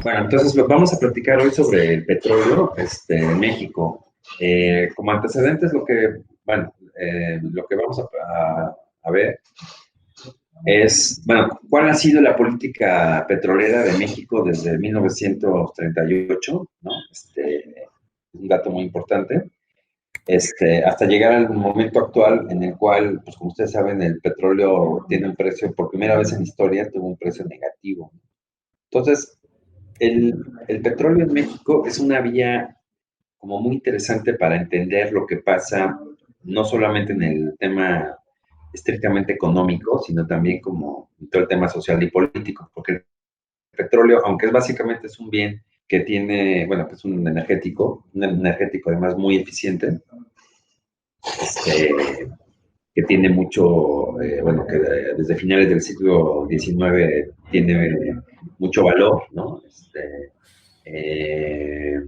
Bueno, entonces vamos a platicar hoy sobre el petróleo en México. Como antecedentes, lo que vamos a ver es, bueno, cuál ha sido la política petrolera de México desde 1938, ¿no? Un dato muy importante, hasta llegar al momento actual en el cual, pues como ustedes saben, el petróleo tiene un precio, por primera vez en historia, tuvo un precio negativo. Entonces, el, el petróleo en México es una vía como muy interesante para entender lo que pasa, no solamente en el tema estrictamente económico, sino también como en todo el tema social y político, porque el petróleo, aunque es básicamente es un bien que tiene, bueno, pues un energético además muy eficiente, que tiene mucho, bueno, que desde finales del siglo XIX tiene mucho valor, ¿no? Eh,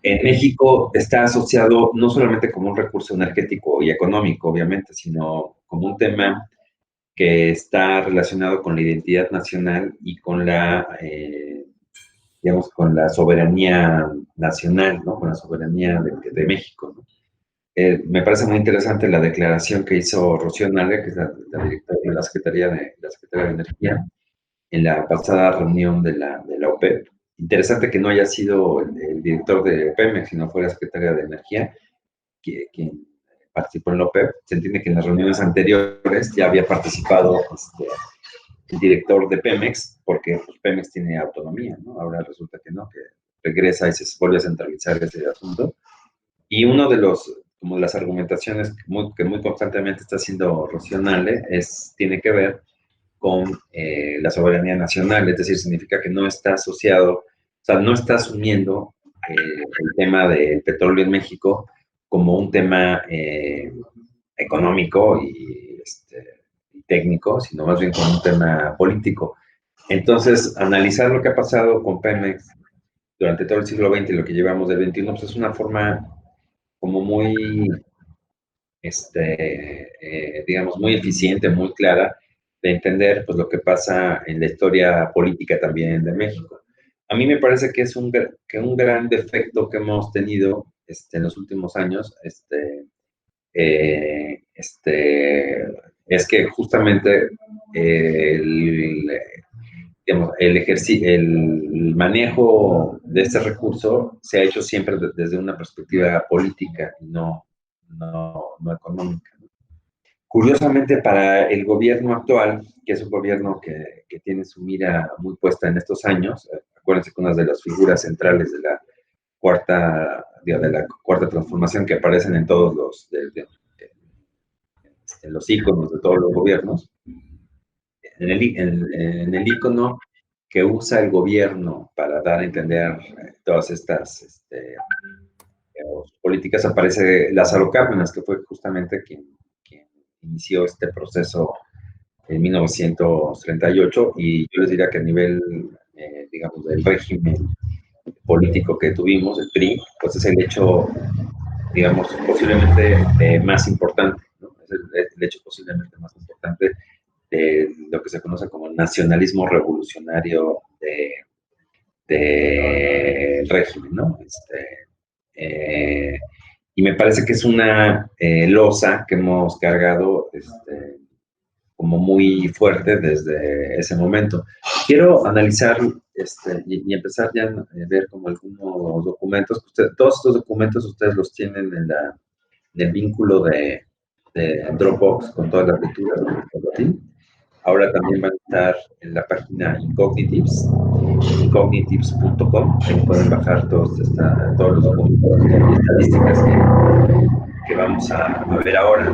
en México está asociado no solamente como un recurso energético y económico, obviamente, sino como un tema que está relacionado con la identidad nacional y con digamos, con la soberanía nacional, ¿no? Con la soberanía de México, ¿no? Me parece muy interesante la declaración que hizo Rocío Nale, que es la directora de la Secretaría de Energía, en la pasada reunión de la OPEP. Interesante que no haya sido el director de Pemex, sino fuera secretaria de Energía, quien participó en la OPEP. Se entiende que en las reuniones anteriores ya había participado el director de Pemex, porque pues, Pemex tiene autonomía, ¿no? Ahora resulta que no, que regresa y se vuelve a centralizar ese asunto. Y uno de como las argumentaciones que muy constantemente está haciendo Rocío Nale tiene que ver con la soberanía nacional, es decir, significa que no está asociado, o sea, no está asumiendo el tema del petróleo en México como un tema económico y técnico, sino más bien como un tema político. Entonces, analizar lo que ha pasado con Pemex durante todo el siglo XX y lo que llevamos del XXI, pues es una forma como muy digamos, muy eficiente, muy clara de entender pues, lo que pasa en la historia política también de México. A mí me parece que es un gran defecto que hemos tenido en los últimos años, es que justamente digamos, el manejo de este recurso se ha hecho siempre desde una perspectiva política y no económica. Curiosamente, para el gobierno actual, que es un gobierno que tiene su mira muy puesta en estos años, acuérdense que una de las figuras centrales de la cuarta transformación que aparecen en todos los íconos de todos los gobiernos, en el ícono que usa el gobierno para dar a entender todas estas políticas aparece Lázaro Cárdenas, que fue justamente quien inició este proceso en 1938 y yo les diría que a nivel, digamos, del régimen político que tuvimos, el PRI, pues es el hecho, digamos, posiblemente más importante, ¿no? Es el hecho posiblemente más importante de lo que se conoce como nacionalismo revolucionario del régimen, ¿no? Eh, y me parece que es una losa que hemos cargado como muy fuerte desde ese momento. Quiero analizar y empezar ya a ver como algunos documentos. Todos estos documentos ustedes los tienen en el vínculo de Dropbox con todas las lecturas de Ahora también van a estar en la página incognitives.com, ahí pueden bajar todos los documentos y estadísticas que vamos a ver ahora.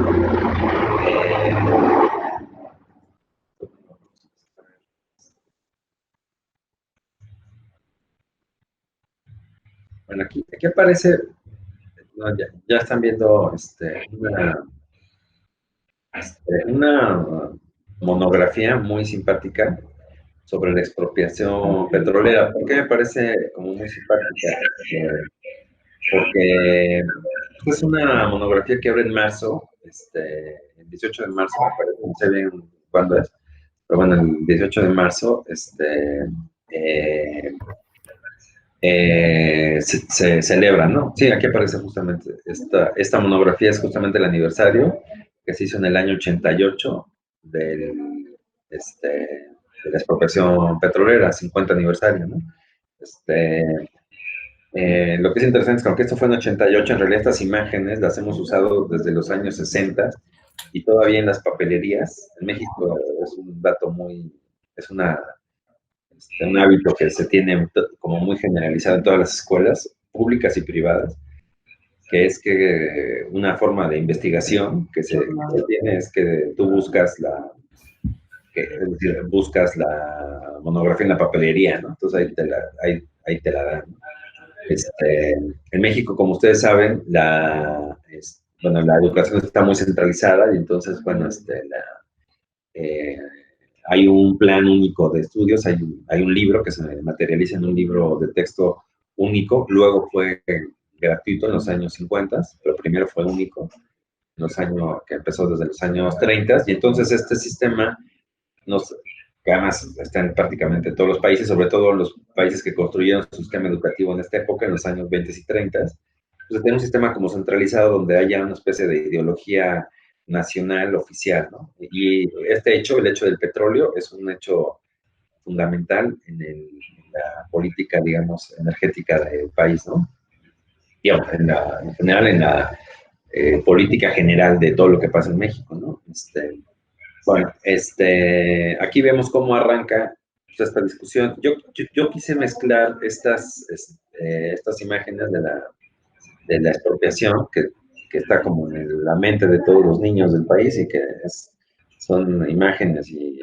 Bueno, aquí aparece, no, ya están viendo una monografía muy simpática sobre la expropiación petrolera. ¿Por qué me parece como muy simpática? Porque es una monografía que abre en marzo, el 18 de marzo, me parece, no sé bien cuándo es, pero bueno, el 18 de marzo, eh, se celebra, ¿no? Sí, aquí aparece justamente, esta monografía es justamente el aniversario que se hizo en el año 88 del, de la expropiación petrolera, 50 aniversario, ¿no? Lo que es interesante es que aunque esto fue en 88, en realidad estas imágenes las hemos usado desde los años 60 y todavía en las papelerías. En México es un dato muy, es un hábito que se tiene como muy generalizado en todas las escuelas públicas y privadas, que es que una forma de investigación que se tiene es que tú buscas es decir, buscas la monografía en la papelería, ¿no? Entonces ahí te la dan, ¿no? En México, como ustedes saben, bueno, la educación está muy centralizada y entonces, bueno, eh, hay un plan único de estudios, hay un libro que se materializa en un libro de texto único, luego fue gratuito en los años 50, pero primero fue único, en los años, que empezó desde los años 30, y entonces este sistema nos, que además está en prácticamente todos los países, sobre todo los países que construyeron su sistema educativo en esta época, en los años 20 y 30, pues tiene un sistema como centralizado donde haya una especie de ideología nacional oficial, ¿no? Y este hecho, el hecho del petróleo, es un hecho fundamental en la política, digamos, energética del país, ¿no? Digamos, en general, en la política general de todo lo que pasa en México, ¿no? Bueno, aquí vemos cómo arranca pues, esta discusión. Yo quise mezclar estas imágenes de la expropiación que está como en la mente de todos los niños del país y que son imágenes y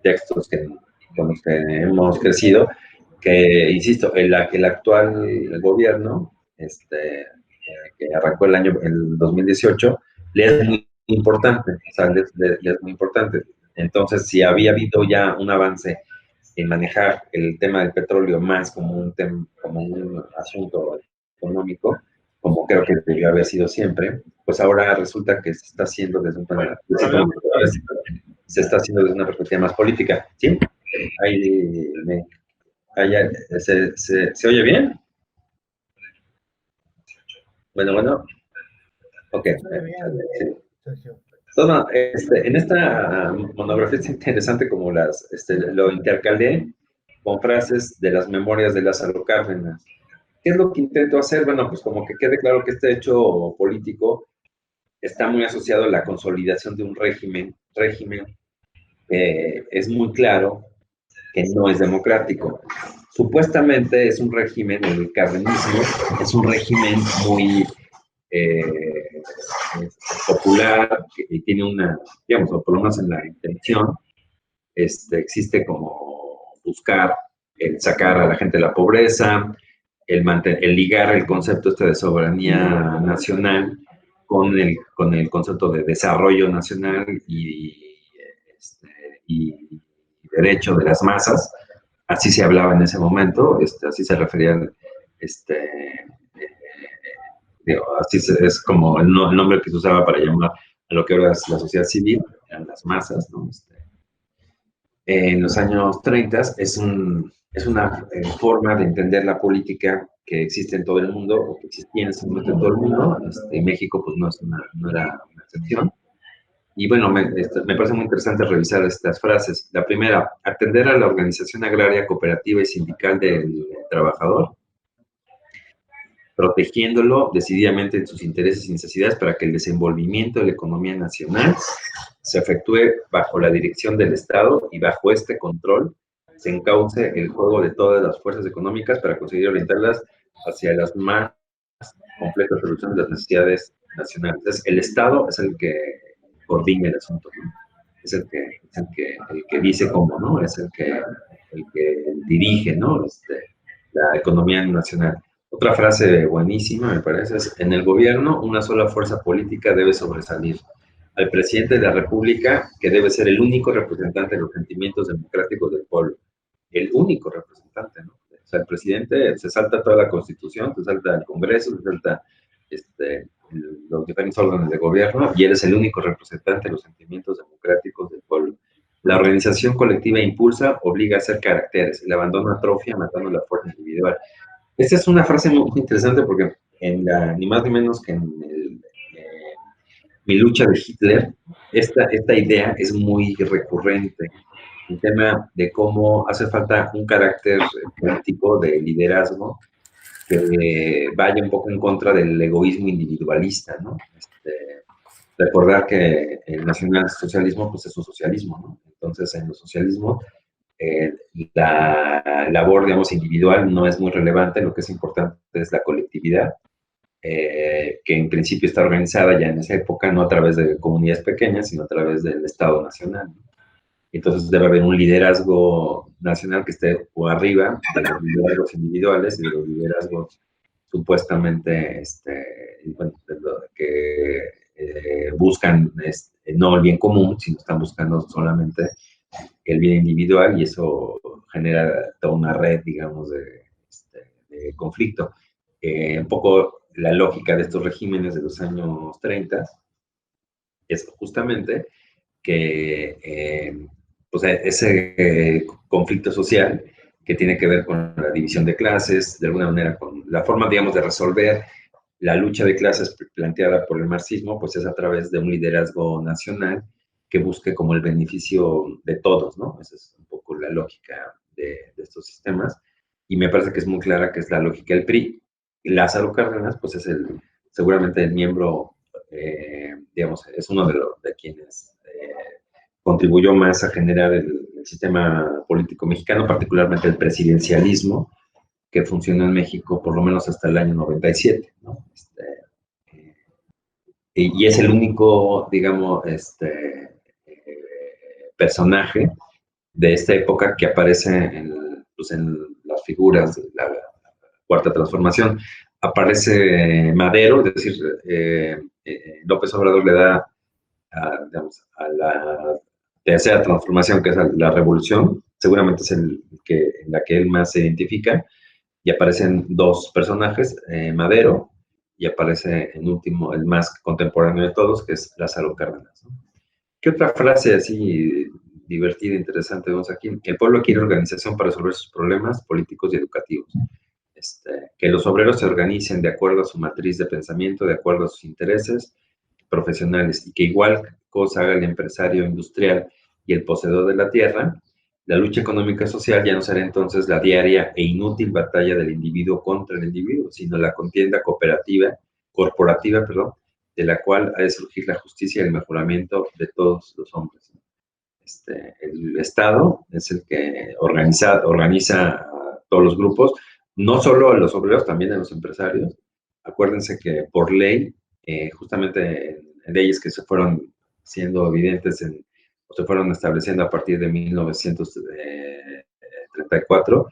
textos con los que hemos crecido, que, insisto, el actual gobierno, que arrancó el 2018, le es muy importante, o sea, le es muy importante. Entonces, si había habido ya un avance en manejar el tema del petróleo más como como un asunto económico, como creo que debió haber sido siempre, pues ahora resulta que se está haciendo se está haciendo desde una perspectiva más política. ¿Sí? Ahí, ahí ¿se oye bien? Bueno, ok. Sí. Entonces, en esta monografía es interesante como lo intercalé con frases de las memorias de Lázaro Cárdenas. ¿Qué es lo que intento hacer? Bueno, pues como que quede claro que este hecho político está muy asociado a la consolidación de un régimen que es muy claro que no es democrático. Supuestamente es un régimen, el cardenismo, es un régimen muy eh, popular y tiene digamos, o por lo menos en la intención, existe como buscar el sacar a la gente de la pobreza, el ligar el concepto de soberanía nacional con el concepto de desarrollo nacional este, y derecho de las masas. Así se hablaba en ese momento, así se refería, así es como el nombre que se usaba para llamar a lo que ahora es la sociedad civil, eran las masas, ¿no? En los años 30 es una forma de entender la política que existe en todo el mundo, o que existía en ese momento en todo el mundo. México pues no era una excepción. Y bueno, me parece muy interesante revisar estas frases. La primera, atender a la organización agraria, cooperativa y sindical del trabajador, protegiéndolo decididamente en sus intereses y necesidades para que el desenvolvimiento de la economía nacional se efectúe bajo la dirección del Estado y bajo este control se encauce el juego de todas las fuerzas económicas para conseguir orientarlas hacia las más completas soluciones de las necesidades nacionales. Entonces, el Estado es el que coordina el asunto, ¿no? Es el que dice cómo, ¿no? Es el que dirige, ¿no? La economía nacional. Otra frase buenísima, me parece, es: en el gobierno una sola fuerza política debe sobresalir. Al presidente de la República, que debe ser el único representante de los sentimientos democráticos del pueblo. El único representante, ¿no? O sea, el presidente se salta toda la Constitución, se salta el Congreso, se salta los diferentes órganos de gobierno y él es el único representante de los sentimientos democráticos del pueblo. La organización colectiva impulsa, obliga a hacer caracteres. El abandono atrofia, matando la fuerza individual. Esta es una frase muy interesante porque ni más ni menos que en Mi lucha de Hitler, esta idea es muy recurrente. El tema de cómo hace falta un carácter político de liderazgo que vaya un poco en contra del egoísmo individualista, ¿no? Recordar que el nacionalsocialismo, pues es un socialismo, ¿no? Entonces, en el socialismo, la labor, digamos, individual no es muy relevante, lo que es importante es la colectividad, que en principio está organizada ya en esa época, no a través de comunidades pequeñas, sino a través del Estado Nacional, ¿no? Entonces debe haber un liderazgo nacional que esté por arriba de los liderazgos individuales y de los liderazgos supuestamente bueno, que buscan no el bien común, sino están buscando solamente el bien individual, y eso genera toda una red, digamos, de conflicto. Un poco la lógica de estos regímenes de los años 30 es justamente que pues ese conflicto social que tiene que ver con la división de clases, de alguna manera con la forma, digamos, de resolver la lucha de clases planteada por el marxismo, pues es a través de un liderazgo nacional que busque como el beneficio de todos, ¿no? Esa es un poco la lógica de estos sistemas, y me parece que es muy clara que es la lógica del PRI. Lázaro Cárdenas, pues es seguramente el miembro, digamos, es uno de quienes contribuyó más a generar el sistema político mexicano, particularmente el presidencialismo, que funcionó en México por lo menos hasta el año 97, ¿no? Y es el único, digamos, personaje de esta época que aparece pues en las figuras de la Cuarta Transformación. Aparece Madero, es decir, López Obrador le da digamos, a la tercera transformación, que es la revolución, seguramente es en la que él más se identifica, y aparecen dos personajes, Madero, y aparece en último, el más contemporáneo de todos, que es Lázaro Cárdenas, ¿no? ¿Qué otra frase así divertida, interesante vemos aquí? El pueblo quiere organización para resolver sus problemas políticos y educativos. Que los obreros se organicen de acuerdo a su matriz de pensamiento, de acuerdo a sus intereses profesionales, y que igual cosa haga el empresario industrial y el poseedor de la tierra. La lucha económica social ya no será entonces la diaria e inútil batalla del individuo contra el individuo, sino la contienda corporativa, de la cual ha de surgir la justicia y el mejoramiento de todos los hombres. El Estado es el que organiza a todos los grupos, no solo a los obreros, también a los empresarios. Acuérdense que por ley, justamente en leyes que se fueron siendo evidentes o se fueron estableciendo a partir de 1934,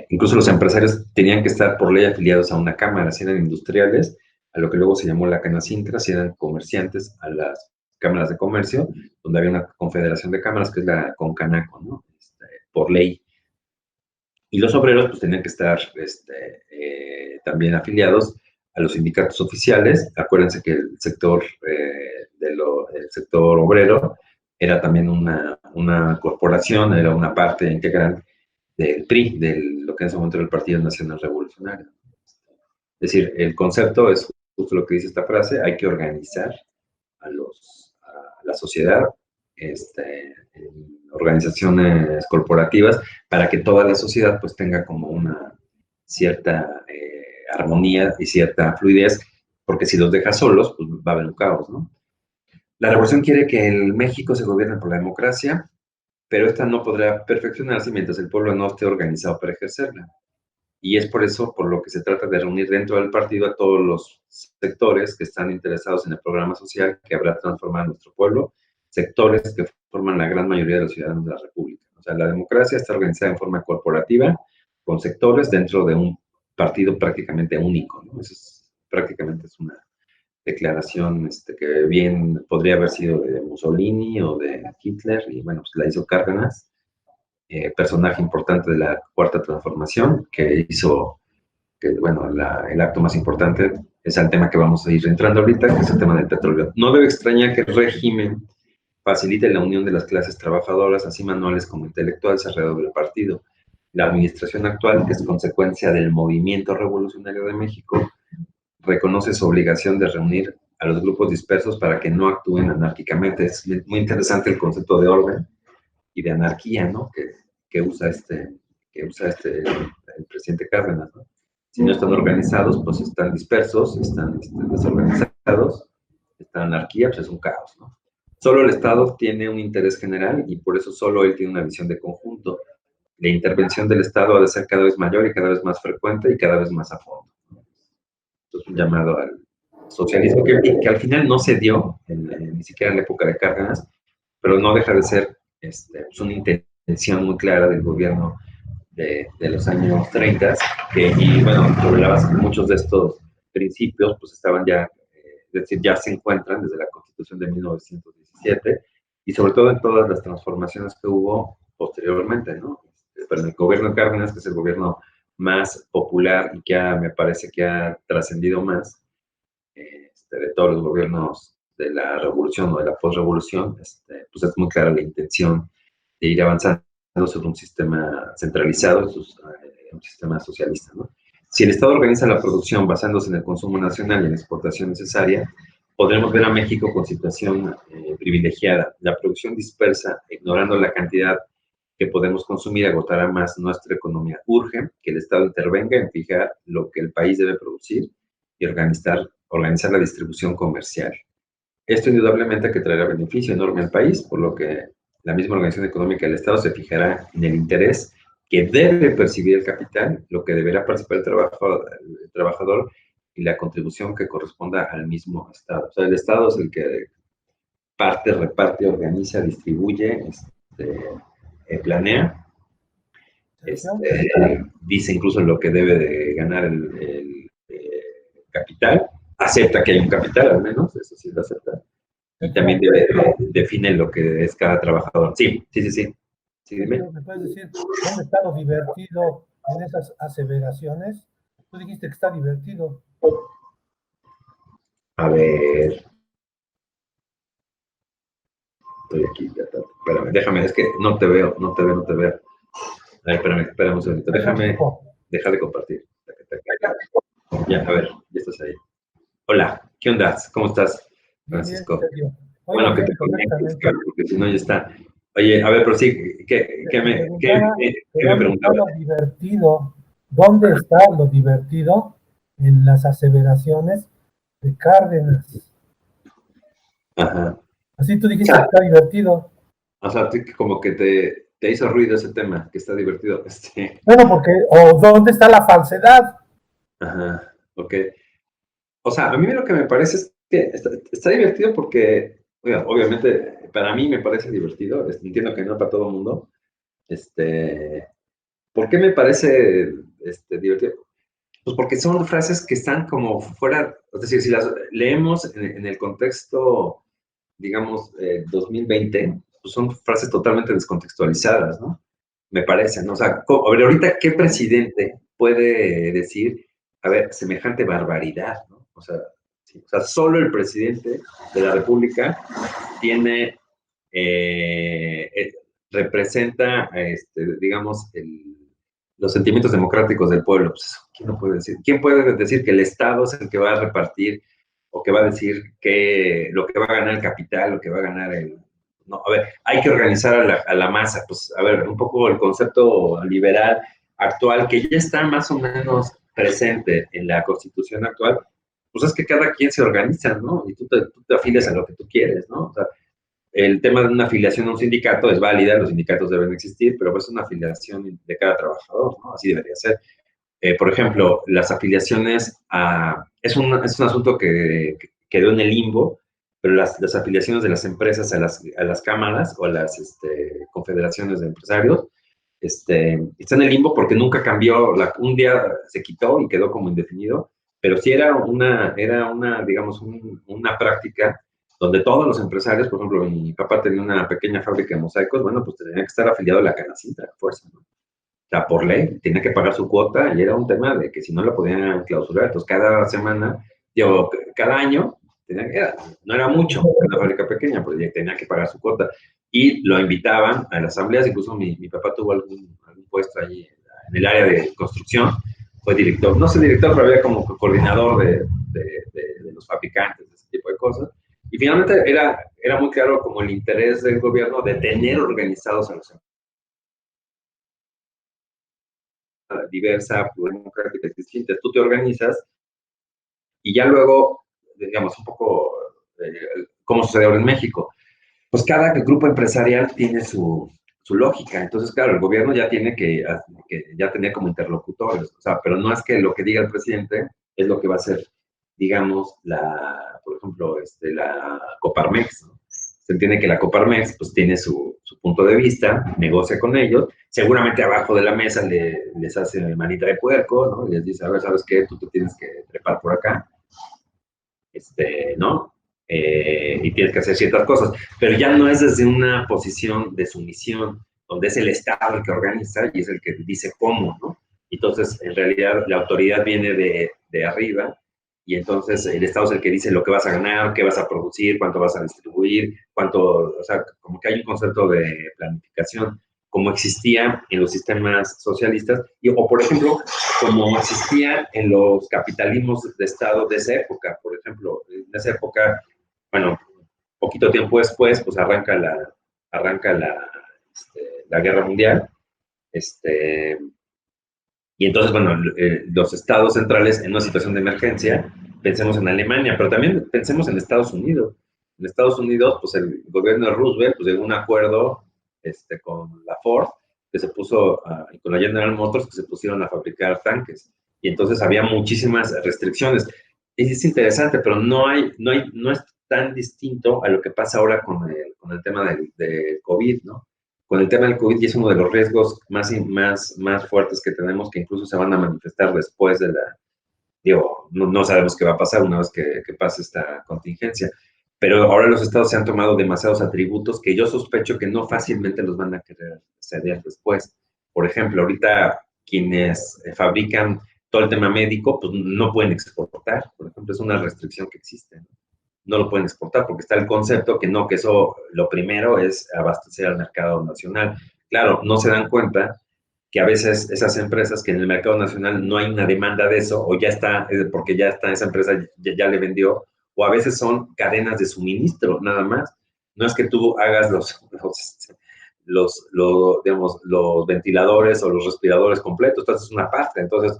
incluso los empresarios tenían que estar por ley afiliados a una cámara, si eran industriales, a lo que luego se llamó la Canacintra, si eran comerciantes, a las cámaras de comercio, donde había una confederación de cámaras, que es la Concanaco, ¿no? Por ley. Y los obreros pues tenían que estar también afiliados a los sindicatos oficiales. Acuérdense que el sector, el sector obrero era también una corporación, era una parte integral del PRI, de lo que en ese momento era el Partido Nacional Revolucionario. Es decir, el concepto es justo lo que dice esta frase: hay que organizar a la sociedad en organizaciones corporativas para que toda la sociedad pues tenga como una cierta armonía y cierta fluidez, porque si los deja solos, pues va a haber un caos, ¿no? La revolución quiere que el México se gobierne por la democracia, pero esta no podrá perfeccionarse mientras el pueblo no esté organizado para ejercerla. Y es por eso por lo que se trata de reunir dentro del partido a todos los sectores que están interesados en el programa social que habrá transformado nuestro pueblo, sectores que forman la gran mayoría de los ciudadanos de la República. O sea, la democracia está organizada en forma corporativa, con sectores dentro de un partido prácticamente único, ¿no? Eso prácticamente es una declaración que bien podría haber sido de Mussolini o de Hitler, y bueno, pues la hizo Cárdenas, personaje importante de la Cuarta Transformación, que hizo que, bueno, el acto más importante es el tema que vamos a ir entrando ahorita, que es el tema del petróleo. No debe extrañar que el régimen facilite la unión de las clases trabajadoras, así manuales como intelectuales, alrededor del partido. La administración actual, que es consecuencia del movimiento revolucionario de México, reconoce su obligación de reunir a los grupos dispersos para que no actúen anárquicamente. Es muy interesante el concepto de orden y de anarquía, ¿no? Que usa el presidente Cárdenas, ¿no? Si no están organizados, pues están dispersos, están desorganizados, está anarquía, pues es un caos, ¿no? Solo el Estado tiene un interés general y por eso solo él tiene una visión de conjunto. La intervención del Estado ha de ser cada vez mayor y cada vez más frecuente y cada vez más a fondo. Entonces, un llamado al socialismo que al final no se dio, ni siquiera en la época de Cárdenas, pero no deja de ser pues una intención muy clara del gobierno de los años 30, y bueno, sobre la base de muchos de estos principios, pues estaban ya, es decir, ya se encuentran desde la Constitución de 1917 y sobre todo en todas las transformaciones que hubo posteriormente, ¿no? Pero en el gobierno de Cárdenas, que es el gobierno más popular y que me parece que ha trascendido más de todos los gobiernos de la revolución o de la posrevolución, pues es muy clara la intención de ir avanzando sobre un sistema centralizado, un sistema socialista, ¿no? Si el Estado organiza la producción basándose en el consumo nacional y en la exportación necesaria, podremos ver a México con situación privilegiada. La producción dispersa, ignorando la cantidad que podemos consumir, agotará más nuestra economía. Urge que el Estado intervenga en fijar lo que el país debe producir y organizar la distribución comercial. Esto indudablemente que traerá beneficio enorme al país, por lo que la misma organización económica del Estado se fijará en el interés que debe percibir el capital, lo que deberá participar el trabajador y la contribución que corresponda al mismo Estado. O sea, el Estado es el que parte, reparte, organiza, distribuye, planea, dice incluso lo que debe de ganar el capital, acepta que hay un capital al menos, eso sí lo acepta, y también define lo que es cada trabajador. Sí. Sí, dime. ¿Me puedes decir dónde está lo divertido en esas aseveraciones? Tú dijiste que está divertido. A ver. Estoy aquí, espérame, déjame, es que no te veo. A ver, espérame un segundito, deja de compartir. Ya, a ver, ya estás ahí. Hola, ¿qué onda? ¿Cómo estás, Francisco? Bien, bueno, que te conectes, porque si no ya está. Oye, a ver, pero sí, ¿qué me preguntaba? ¿Dónde está lo divertido en las aseveraciones de Cárdenas? Ajá. Así tú dijiste que está divertido. O sea, como que te hizo ruido ese tema, que está divertido. Bueno, porque, o ¿dónde está la falsedad? Ajá, ok. O sea, a mí lo que me parece es que está divertido porque, obviamente, para mí me parece divertido. Entiendo que no para todo el mundo. ¿Por qué me parece divertido? Pues porque son frases que están como fuera, es decir, si las leemos en el contexto, digamos, 2020, pues son frases totalmente descontextualizadas, ¿no? Me parece, ¿no? O sea, a ver, ahorita, ¿qué presidente puede decir, a ver, semejante barbaridad, ¿no? O sea, sí, o sea, solo el presidente de la República tiene, representa, digamos, los sentimientos democráticos del pueblo. Pues, ¿quién lo puede decir? ¿Quién puede decir que el Estado es el que va a repartir o que va a decir lo que va a ganar el capital, lo que va a ganar el... No, a ver, hay que organizar a la masa. Pues, a ver, un poco el concepto liberal actual que ya está más o menos presente en la Constitución actual, pues es que cada quien se organiza, ¿no? Y tú te afilias a lo que tú quieres, ¿no? O sea, el tema de una afiliación a un sindicato es válida, los sindicatos deben existir, pero es una afiliación de cada trabajador, ¿no? Así debería ser. Por ejemplo, las afiliaciones es un asunto que quedó en el limbo, pero las afiliaciones de las empresas a las cámaras o a las confederaciones de empresarios está en el limbo porque nunca cambió, un día se quitó y quedó como indefinido, pero sí era una digamos, una práctica donde todos los empresarios, por ejemplo, mi papá tenía una pequeña fábrica de mosaicos, bueno, pues tenía que estar afiliado a la Canacintra, a fuerza, ¿no? O sea, por ley, tenía que pagar su cuota y era un tema de que si no la podían clausurar, entonces cada semana, cada año no era mucho, era una fábrica pequeña, pero ya tenía que pagar su cuota. Y lo invitaban a las asambleas, incluso mi papá tuvo algún puesto allí en el área de construcción, fue director, no sé director, pero había como coordinador de los fabricantes, de ese tipo de cosas. Y finalmente era muy claro como el interés del gobierno de tener organizados a los diversa, pluridemocráticas, distintas. Tú te organizas y ya luego, digamos, un poco como sucede ahora en México, pues cada grupo empresarial tiene su lógica. Entonces, claro, el gobierno ya tiene que ya tener como interlocutores, o sea, pero no es que lo que diga el presidente es lo que va a hacer, digamos, por ejemplo, la Coparmex, ¿no? Se entiende que la Coparmex pues tiene su punto de vista, negocia con ellos, seguramente abajo de la mesa les hace manita de puerco, ¿no? Y les dice, a ver, ¿sabes qué? Tú te tienes que trepar por acá, ¿no? Y tienes que hacer ciertas cosas, pero ya no es desde una posición de sumisión, donde es el Estado el que organiza y es el que dice cómo, ¿no? Entonces, en realidad, la autoridad viene de arriba y entonces el Estado es el que dice lo que vas a ganar, qué vas a producir, cuánto vas a distribuir, o sea, como que hay un concepto de planificación, como existía en los sistemas socialistas, o por ejemplo, como existía en los capitalismos de Estado de esa época. Por ejemplo, en esa época, bueno, poquito tiempo después, pues arranca la Guerra Mundial, y entonces, bueno, los estados centrales en una situación de emergencia, pensemos en Alemania, pero también pensemos en Estados Unidos. En Estados Unidos, pues el gobierno de Roosevelt pues, llegó a un acuerdo con la Ford, que se puso, y con la General Motors, que se pusieron a fabricar tanques. Y entonces había muchísimas restricciones. Y es interesante, pero no es tan distinto a lo que pasa ahora con el tema del COVID, ¿no? Con el tema del COVID y es uno de los riesgos más fuertes que tenemos, que incluso se van a manifestar después no sabemos qué va a pasar una vez que pase esta contingencia, pero ahora los estados se han tomado demasiados atributos que yo sospecho que no fácilmente los van a querer ceder después. Por ejemplo, ahorita quienes fabrican todo el tema médico, pues no pueden exportar, por ejemplo, es una restricción que existe, ¿no? No lo pueden exportar porque está el concepto que no, que eso lo primero es abastecer al mercado nacional. Claro, no se dan cuenta que a veces esas empresas que en el mercado nacional no hay una demanda de eso o ya está, porque ya está esa empresa, ya le vendió, o a veces son cadenas de suministro nada más. No es que tú hagas digamos, los ventiladores o los respiradores completos, tú haces una parte, entonces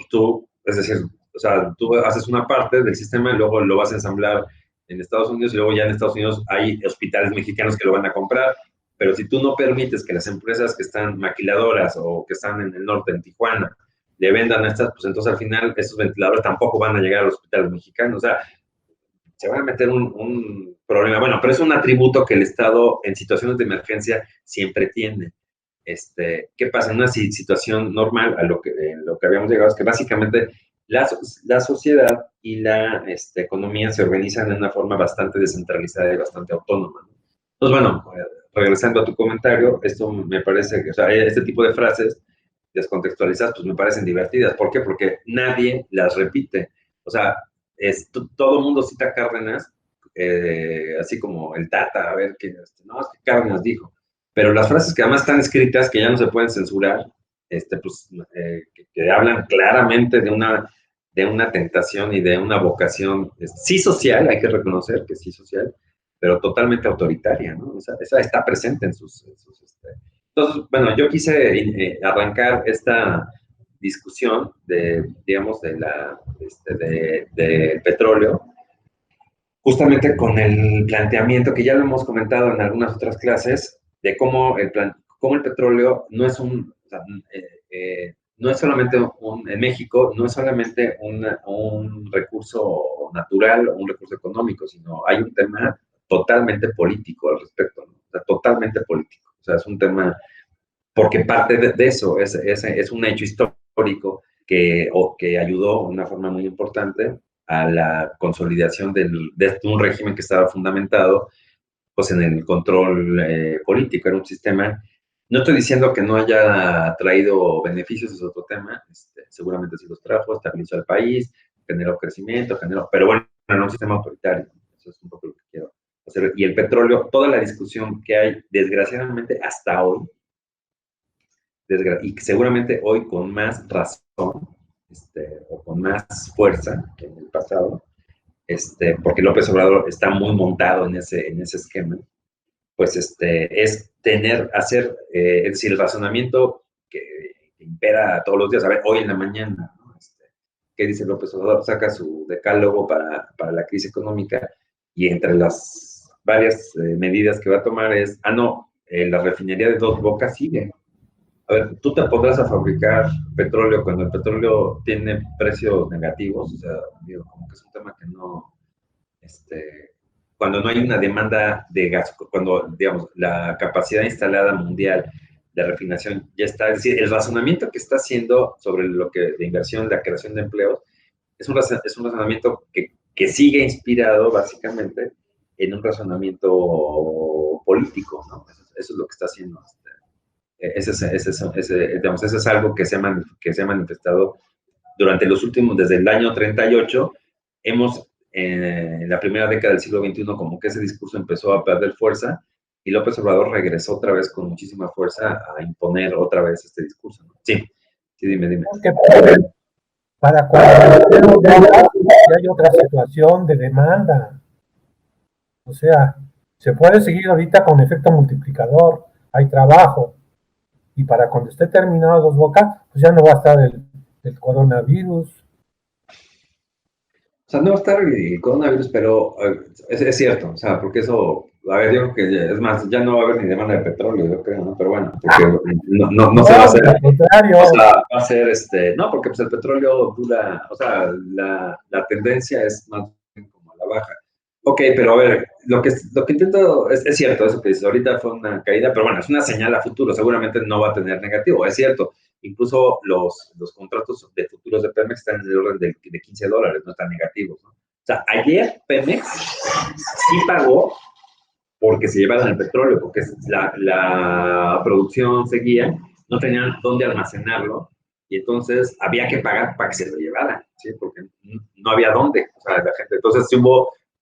tú, es decir, o sea, tú haces una parte del sistema y luego lo vas a ensamblar en Estados Unidos y luego ya en Estados Unidos hay hospitales mexicanos que lo van a comprar, pero si tú no permites que las empresas que están maquiladoras o que están en el norte, en Tijuana, le vendan a estas, pues entonces al final esos ventiladores tampoco van a llegar a los hospitales mexicanos, o sea, se va a meter un problema. Bueno, pero es un atributo que el Estado en situaciones de emergencia siempre tiene. ¿Qué pasa en una situación normal? A lo que habíamos llegado es que básicamente la sociedad y la economía se organizan de una forma bastante descentralizada y bastante autónoma, ¿no? Entonces, bueno, regresando a tu comentario, esto me parece que, o sea, este tipo de frases descontextualizadas, pues me parecen divertidas. ¿Por qué? Porque nadie las repite. O sea, todo el mundo cita a Cárdenas, así como el Tata, a ver, no, es que Cárdenas dijo. Pero las frases que además están escritas, que ya no se pueden censurar, pues, que hablan claramente de una tentación y de una vocación, sí social, hay que reconocer que sí social, pero totalmente autoritaria, ¿no? O sea, esa está presente en sus entonces, bueno, yo quise arrancar esta discusión digamos, de petróleo, justamente con el planteamiento que ya lo hemos comentado en algunas otras clases, de cómo el petróleo no es o sea, no es solamente en México, no es solamente un recurso natural o un recurso económico, sino hay un tema totalmente político al respecto, ¿no? O sea, totalmente político. O sea, es un tema, porque parte de eso es un hecho histórico que ayudó de una forma muy importante a la consolidación de un régimen que estaba fundamentado pues, en el control político. Era un sistema, no estoy diciendo que no haya traído beneficios, es otro tema, seguramente sí los trajo, estabilizó al país, generó crecimiento, pero bueno, no un sistema autoritario. Eso es un poco lo que quiero hacer. Y el petróleo, toda la discusión que hay, desgraciadamente, hasta hoy, y seguramente hoy con más razón, o con más fuerza que en el pasado, porque López Obrador está muy montado en ese esquema, pues es es decir, el razonamiento que impera todos los días. A ver, hoy en la mañana, ¿no? ¿Qué dice López Obrador? Saca su decálogo para la crisis económica y entre las varias medidas que va a tomar es, la refinería de Dos Bocas sigue. A ver, tú te podrás a fabricar petróleo cuando el petróleo tiene precios negativos, o sea, digo, como que es un tema que no, cuando no hay una demanda de gas, cuando, digamos, la capacidad instalada mundial de refinación ya está, es decir, el razonamiento que está haciendo sobre lo que de inversión, la creación de empleos, es un razonamiento que sigue inspirado básicamente en un razonamiento político, ¿no? Eso es lo que está haciendo. Digamos, eso es algo que se ha manifestado durante los últimos, desde el año 38, en la primera década del siglo XXI, como que ese discurso empezó a perder fuerza y López Obrador regresó otra vez con muchísima fuerza a imponer otra vez este discurso, ¿no? Sí, dime. Para cuando hay otra situación de demanda. O sea, se puede seguir ahorita con efecto multiplicador, hay trabajo, y para cuando esté terminado Dos Bocas, pues ya no va a estar el coronavirus. O sea, no va a estar el coronavirus, pero es cierto, o sea, porque eso, a ver, yo creo que es más, ya no va a haber ni demanda de petróleo, yo creo, ¿no? Pero bueno, porque no se va a hacer. Al contrario. O sea, va a ser no, porque pues el petróleo dura, o sea, la tendencia es más bien como a la baja. Ok, pero a ver, lo que intento, es cierto eso que dices, ahorita fue una caída, pero bueno, es una señal a futuro, seguramente no va a tener negativo, es cierto. Incluso los contratos de futuros de Pemex están en el orden de $15, no están negativos, ¿no? O sea, ayer Pemex sí pagó porque se llevaron el petróleo, porque la producción seguía, no tenían dónde almacenarlo, y entonces había que pagar para que se lo llevaran, ¿sí? Porque no había dónde, o sea, la gente, entonces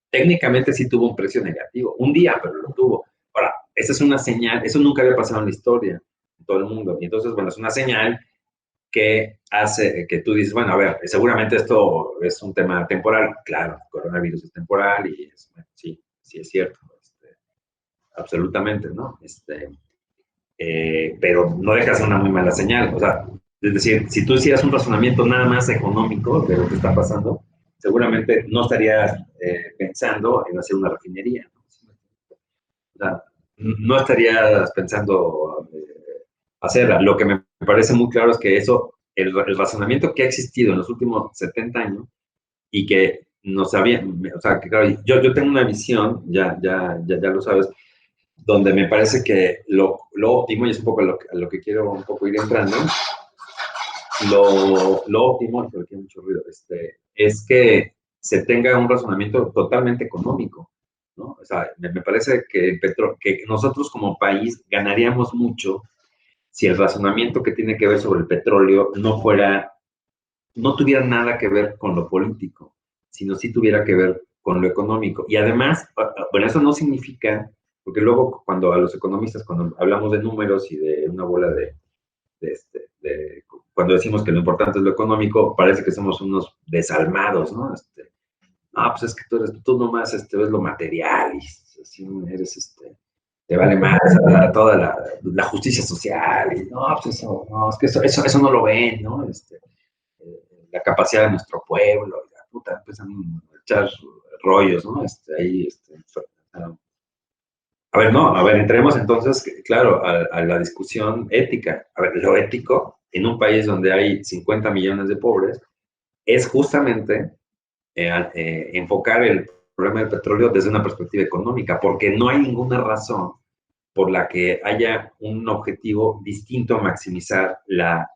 técnicamente sí tuvo un precio negativo, un día, pero lo tuvo. Ahora, esa es una señal, eso nunca había pasado en la historia, en todo el mundo, y entonces, bueno, es una señal que hace que tú dices, bueno, a ver, seguramente esto es un tema temporal, claro, el coronavirus es temporal, y sí es cierto, absolutamente, ¿no? Pero no dejas una muy mala señal, o sea, es decir, si tú hicieras un razonamiento nada más económico de lo que está pasando, seguramente no estarías pensando en hacer una refinería, ¿no? O sea, no estarías pensando hacerla. Lo que me parece muy claro es que el razonamiento que ha existido en los últimos 70 años y que no sabía, o sea, que claro, yo tengo una visión, ya lo sabes, donde me parece que lo óptimo, y es un poco a lo que quiero un poco ir entrando, lo óptimo, porque hay mucho ruido, es que se tenga un razonamiento totalmente económico, ¿no? O sea, me parece que nosotros como país ganaríamos mucho si el razonamiento que tiene que ver sobre el petróleo no tuviera nada que ver con lo político, sino sí tuviera que ver con lo económico. Y además, bueno, eso no significa, porque luego cuando a los economistas, cuando hablamos de números y de una bola cuando decimos que lo importante es lo económico, parece que somos unos desalmados, ¿no? Pues es que tú nomás ves lo material y así eres, te vale más toda la justicia social y no, pues eso, no, es que eso no lo ven, ¿no? La capacidad de nuestro pueblo, y la puta, empiezan a echar rollos, ¿no? A ver, entremos entonces, entremos a la discusión ética. A ver, lo ético en un país donde hay 50 millones de pobres es justamente enfocar el problema del petróleo desde una perspectiva económica, porque no hay ninguna razón por la que haya un objetivo distinto a maximizar la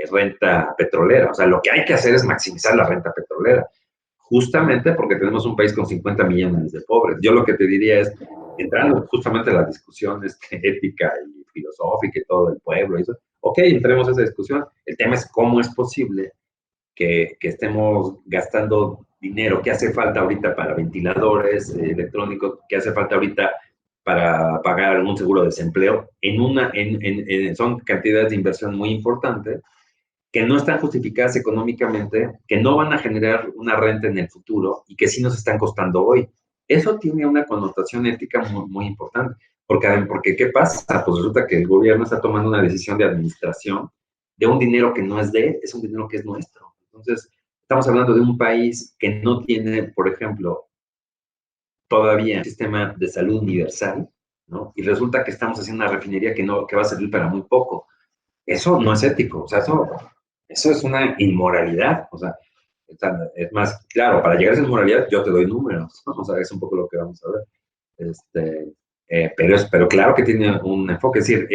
renta petrolera. O sea, lo que hay que hacer es maximizar la renta petrolera, justamente porque tenemos un país con 50 millones de pobres. Yo lo que te diría es, entrando justamente a la discusión ética y filosófica y todo del pueblo, y eso, ok, entremos a esa discusión. El tema es cómo es posible que estemos gastando dinero que hace falta ahorita para ventiladores electrónicos, que hace falta ahorita para pagar algún seguro de desempleo, son cantidades de inversión muy importantes que no están justificadas económicamente, que no van a generar una renta en el futuro y que sí nos están costando hoy. Eso tiene una connotación ética muy, muy importante, porque ¿qué pasa? Pues resulta que el gobierno está tomando una decisión de administración de un dinero que no es es un dinero que es nuestro. Entonces, estamos hablando de un país que no tiene, por ejemplo, todavía un sistema de salud universal, ¿no? Y resulta que estamos haciendo una refinería que va a servir para muy poco. Eso no es ético, o sea, eso es una inmoralidad, o sea, es más, claro, para llegar a esa inmoralidad yo te doy números, ¿no? O sea, es un poco lo que vamos a ver. Pero claro que tiene un enfoque, es decir,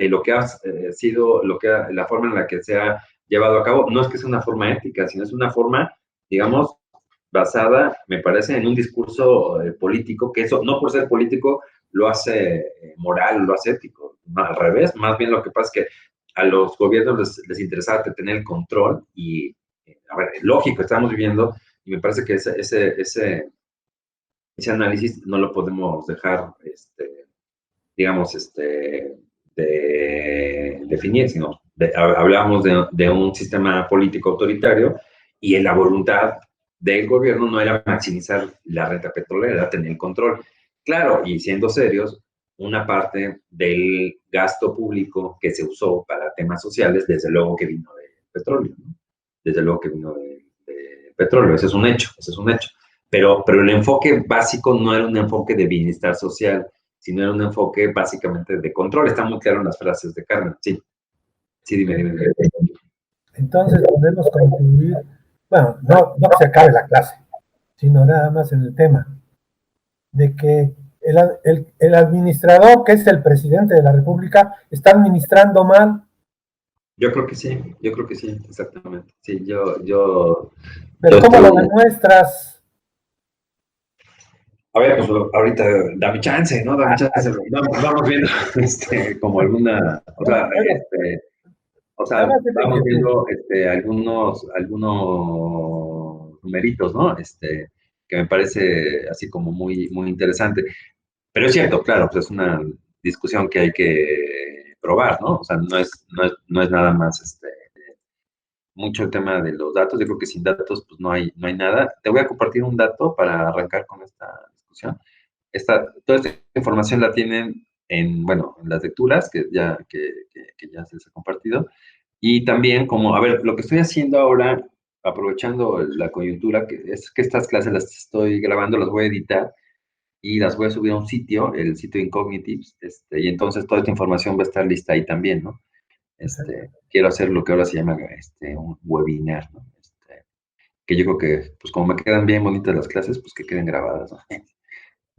lo que ha sido, la forma en la que se ha llevado a cabo, no es que sea una forma ética, sino es una forma, digamos, basada, me parece, en un discurso político, que eso, no por ser político, lo hace moral, lo hace ético. Al revés, más bien lo que pasa es que a los gobiernos les interesaba tener el control y, a ver, lógico, estamos viviendo, y me parece que ese análisis no lo podemos dejar, digamos, de definir, sino hablamos de un sistema político autoritario y en la voluntad del gobierno no era maximizar la renta petrolera, era tener el control. Claro, y siendo serios, una parte del gasto público que se usó para temas sociales, desde luego que vino del petróleo, ¿no? Desde luego que vino de petróleo, ese es un hecho, ese es un hecho. Pero el enfoque básico no era un enfoque de bienestar social, sino era un enfoque básicamente de control. Está muy claro en las frases de Carmen. Sí, sí, dime. Entonces podemos concluir, bueno, no que se acabe la clase, sino nada más en el tema, de que el administrador, que es el presidente de la República, está administrando mal. Yo creo que sí, exactamente. Sí, Pero ¿cómo lo demuestras? A ver, pues ahorita dame chance, ¿no? Dame chance. Vamos viendo como alguna, vamos viendo algunos numeritos, ¿no? Que me parece así como muy, muy interesante. Pero es cierto, claro, pues es una discusión que hay que probar, ¿no? O sea, no es nada más mucho el tema de los datos. Yo creo que sin datos, pues no hay nada. Te voy a compartir un dato para arrancar con esta discusión. Toda esta información la tienen bueno, en las lecturas que ya se les ha compartido. Y también a ver, lo que estoy haciendo ahora, aprovechando la coyuntura, que es que estas clases las estoy grabando, las voy a editar y las voy a subir a un sitio, el sitio Incognitives, y entonces toda esta información va a estar lista ahí también, ¿no? Quiero hacer lo que ahora se llama un webinar, ¿no? Que yo creo que, pues como me quedan bien bonitas las clases, pues que queden grabadas, ¿no?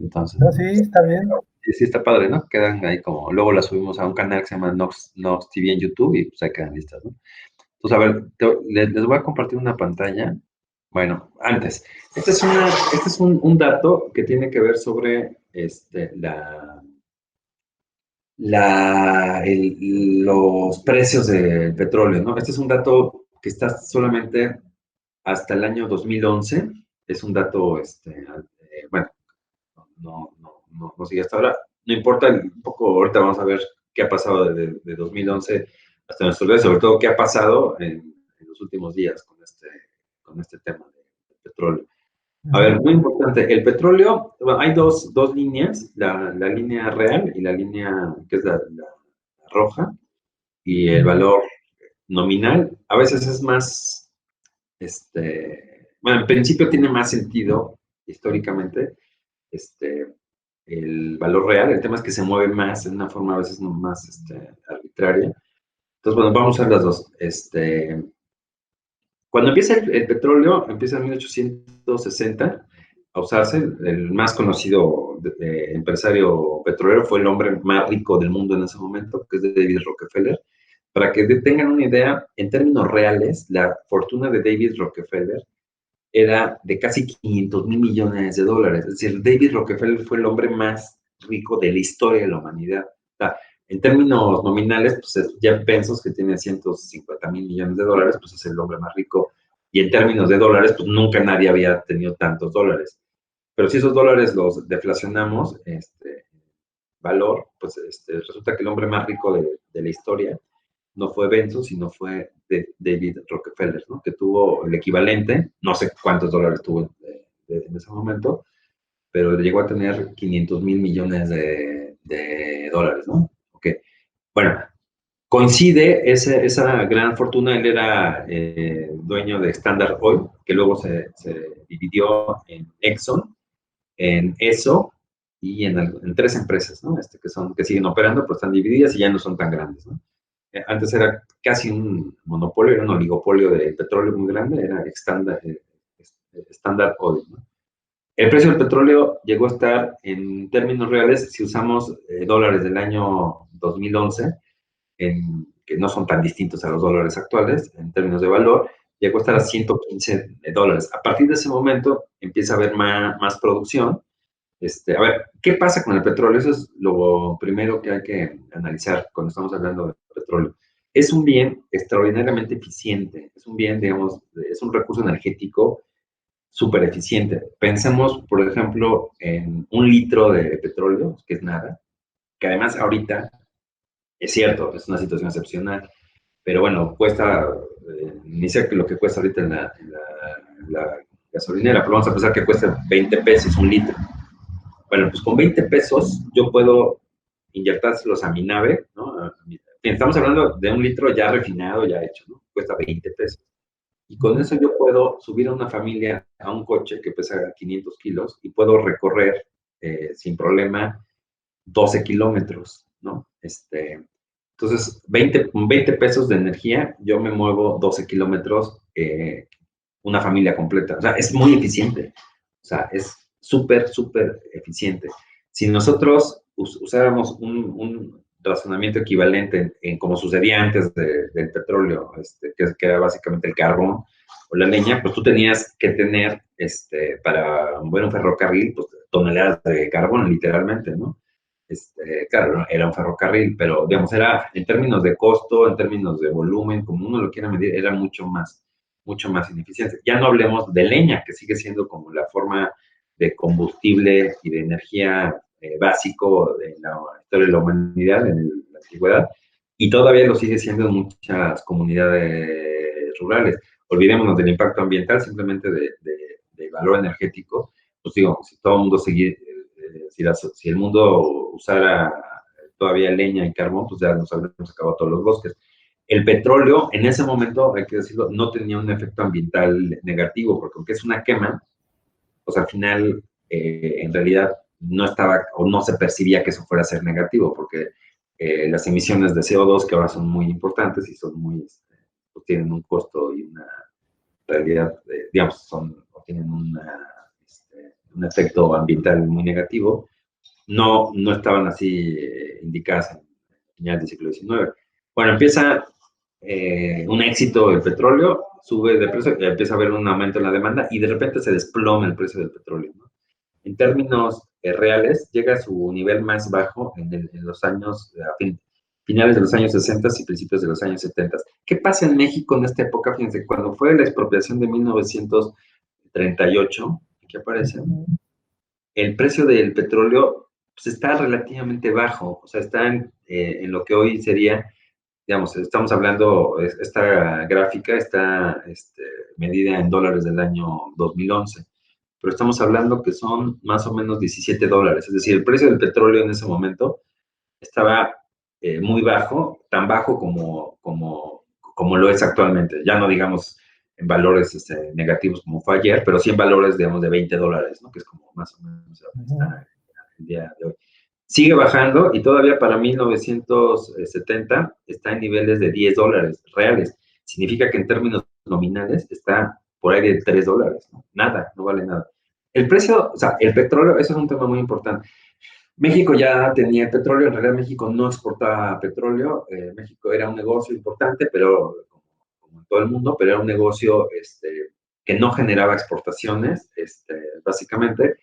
Entonces, no, sí, está bien. sí, está padre, ¿no? Quedan ahí como, luego las subimos a un canal que se llama Nox TV en YouTube y pues ahí quedan listas, ¿no? Entonces, a ver, les voy a compartir una pantalla. Bueno, antes, este es un dato que tiene que ver sobre los precios del petróleo, ¿no? Este es un dato que está solamente hasta el año 2011. Es un dato, bueno, no sigue hasta ahora. No importa, un poco ahorita vamos a ver qué ha pasado de 2011 hasta nuestro día, sobre todo qué ha pasado en los últimos días con este tema del petróleo. A ver, muy importante, el petróleo, bueno, hay dos líneas, la línea real y la línea que es la roja, y el valor nominal. A veces es más, bueno, en principio tiene más sentido históricamente, el valor real. El tema es que se mueve más, de una forma a veces no más arbitraria. Entonces, bueno, vamos a ver las dos. Cuando empieza el petróleo, empieza en 1860 a usarse. El más conocido empresario petrolero fue el hombre más rico del mundo en ese momento, que es David Rockefeller. Para que tengan una idea, en términos reales, la fortuna de David Rockefeller era de casi 500 mil millones de dólares. Es decir, David Rockefeller fue el hombre más rico de la historia de la humanidad. O sea, en términos nominales, pues Jeff Bezos, que tiene 150 mil millones de dólares, pues es el hombre más rico. y en términos de dólares, pues nunca nadie había tenido tantos dólares. Pero si esos dólares los deflacionamos, valor, pues resulta que el hombre más rico de la historia no fue Bezos, sino fue David Rockefeller, ¿no? Que tuvo el equivalente, no sé cuántos dólares tuvo en ese momento, pero llegó a tener 500,000 millones de dólares, ¿no? Ok. Bueno, coincide esa gran fortuna. Él era dueño de Standard Oil, que luego se dividió en Exxon, en ESO y en 3 empresas, ¿no? Que siguen operando, pero están divididas y ya no son tan grandes, ¿no? Antes era casi un monopolio, era un oligopolio de petróleo muy grande, era Standard Oil, ¿no? El precio del petróleo llegó a estar, en términos reales, si usamos dólares del año 2011, que no son tan distintos a los dólares actuales, en términos de valor, llegó a estar a 115 dólares. A partir de ese momento empieza a haber más producción. A ver, ¿qué pasa con el petróleo? Eso es lo primero que hay que analizar cuando estamos hablando de petróleo. Es un bien extraordinariamente eficiente, es un bien, digamos, es un recurso energético súper eficiente. Pensemos, por ejemplo, en 1 litro de petróleo, que es nada, que además ahorita, es cierto, es una situación excepcional, pero bueno, cuesta, ni sé lo que cuesta ahorita en la gasolinera, pero vamos a pensar que cuesta 20 pesos 1 litro. Bueno, pues con 20 pesos yo puedo inyectárselos a mi nave, ¿no? Estamos hablando de 1 litro ya refinado, ya hecho, ¿no? Cuesta 20 pesos. Y con eso yo puedo subir a una familia a un coche que pesa 500 kilos y puedo recorrer sin problema 12 kilómetros, ¿no? Entonces, con 20 pesos de energía, yo me muevo 12 kilómetros, una familia completa. O sea, es muy eficiente. O sea, es súper, súper eficiente. Si nosotros usáramos un razonamiento equivalente como sucedía antes del petróleo, que era básicamente el carbón o la leña, pues tú tenías que tener, para un buen ferrocarril, pues toneladas de carbón, literalmente, ¿no? Claro, era un ferrocarril, pero, digamos, era en términos de costo, en términos de volumen, como uno lo quiera medir, era mucho más ineficiente. Ya no hablemos de leña, que sigue siendo como la forma de combustible y de energía básico de la historia de la humanidad en la antigüedad, y todavía lo sigue siendo en muchas comunidades rurales. Olvidémonos del impacto ambiental, simplemente de valor energético. Pues digo, si todo el mundo si el mundo usara todavía leña y carbón, pues ya nos habríamos acabado todos los bosques. El petróleo, en ese momento, hay que decirlo, no tenía un efecto ambiental negativo, porque aunque es una quema, pues al final, en realidad, no estaba o no se percibía que eso fuera a ser negativo, porque las emisiones de CO2, que ahora son muy importantes y son pues tienen un costo y una realidad, digamos, tienen un efecto ambiental muy negativo, no estaban así indicadas en finales del siglo XIX. Bueno, empieza un éxito el petróleo, sube de precio, empieza a haber un aumento en la demanda y de repente se desploma el precio del petróleo, ¿no? En términos reales, llega a su nivel más bajo en los años, finales de los años 60 y principios de los años 70. ¿Qué pasa en México en esta época? Fíjense, cuando fue la expropiación de 1938, aquí aparece, el precio del petróleo pues, está relativamente bajo, o sea, está en lo que hoy sería, digamos, estamos hablando, esta gráfica está medida en dólares del año 2011, pero estamos hablando que son más o menos 17 dólares, es decir, el precio del petróleo en ese momento estaba muy bajo, tan bajo como lo es actualmente, ya no digamos en valores negativos como fue ayer, pero sí en valores, digamos, de 20 dólares, ¿no? Que es como más o menos está el día de hoy. Sigue bajando y todavía para 1970 está en niveles de 10 dólares reales. Significa que en términos nominales está por ahí de 3 dólares, ¿no? Nada, no vale nada. El precio, o sea, el petróleo, eso es un tema muy importante. México ya tenía petróleo, en realidad México no exportaba petróleo, México era un negocio importante, pero como en todo el mundo, pero era un negocio que no generaba exportaciones, básicamente,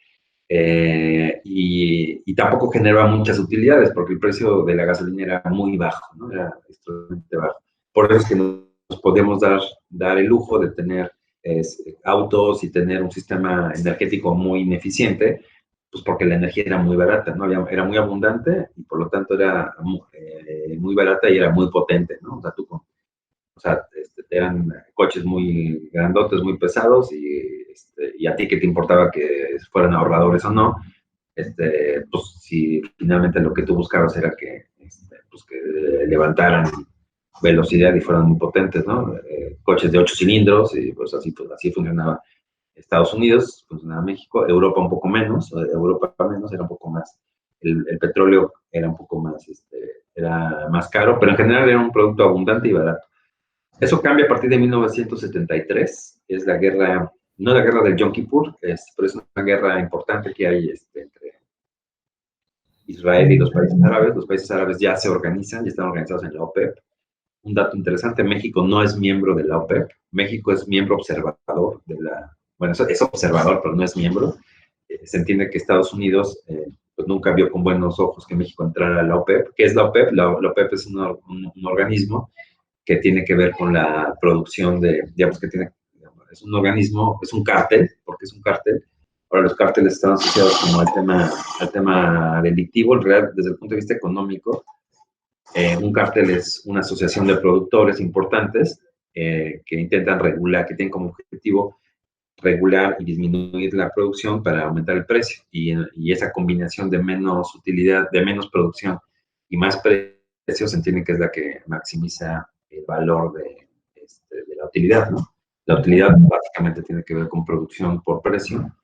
y tampoco generaba muchas utilidades, porque el precio de la gasolina era muy bajo, ¿no? Era extremadamente bajo. Por eso es que nos podemos dar el lujo de tener autos y tener un sistema energético muy ineficiente, pues porque la energía era muy barata, ¿no? Era muy abundante y por lo tanto era muy barata y era muy potente, ¿no? O sea, eran coches muy grandotes, muy pesados y a ti que te importaba que fueran ahorradores o no, pues si finalmente lo que tú buscabas era pues que levantaran velocidad y fueran muy potentes, ¿no? Coches de 8 cilindros y pues así funcionaba Estados Unidos, funcionaba México, Europa un poco menos, Europa menos, era un poco más, el petróleo era un poco más, era más caro, pero en general era un producto abundante y barato. Eso cambia a partir de 1973, es la guerra, no la guerra del Yom Kippur, pero es una guerra importante que hay entre Israel y los países árabes ya se organizan, ya están organizados en la OPEP. Un dato interesante, México no es miembro de la OPEP, México es miembro observador bueno, es observador, pero no es miembro. Se entiende que Estados Unidos pues nunca vio con buenos ojos que México entrara a la OPEP. ¿Qué es la OPEP? La OPEP es un organismo que tiene que ver con la producción digamos que es un organismo, es un cártel, porque es un cártel. Ahora los cárteles están asociados como al tema delictivo, en realidad desde el punto de vista económico. Un cártel es una asociación de productores importantes que intentan regular, que tienen como objetivo regular y disminuir la producción para aumentar el precio. Y esa combinación de menos utilidad, de menos producción y más precio se entiende que es la que maximiza el valor de la utilidad, ¿no? La utilidad básicamente tiene que ver con producción por precio,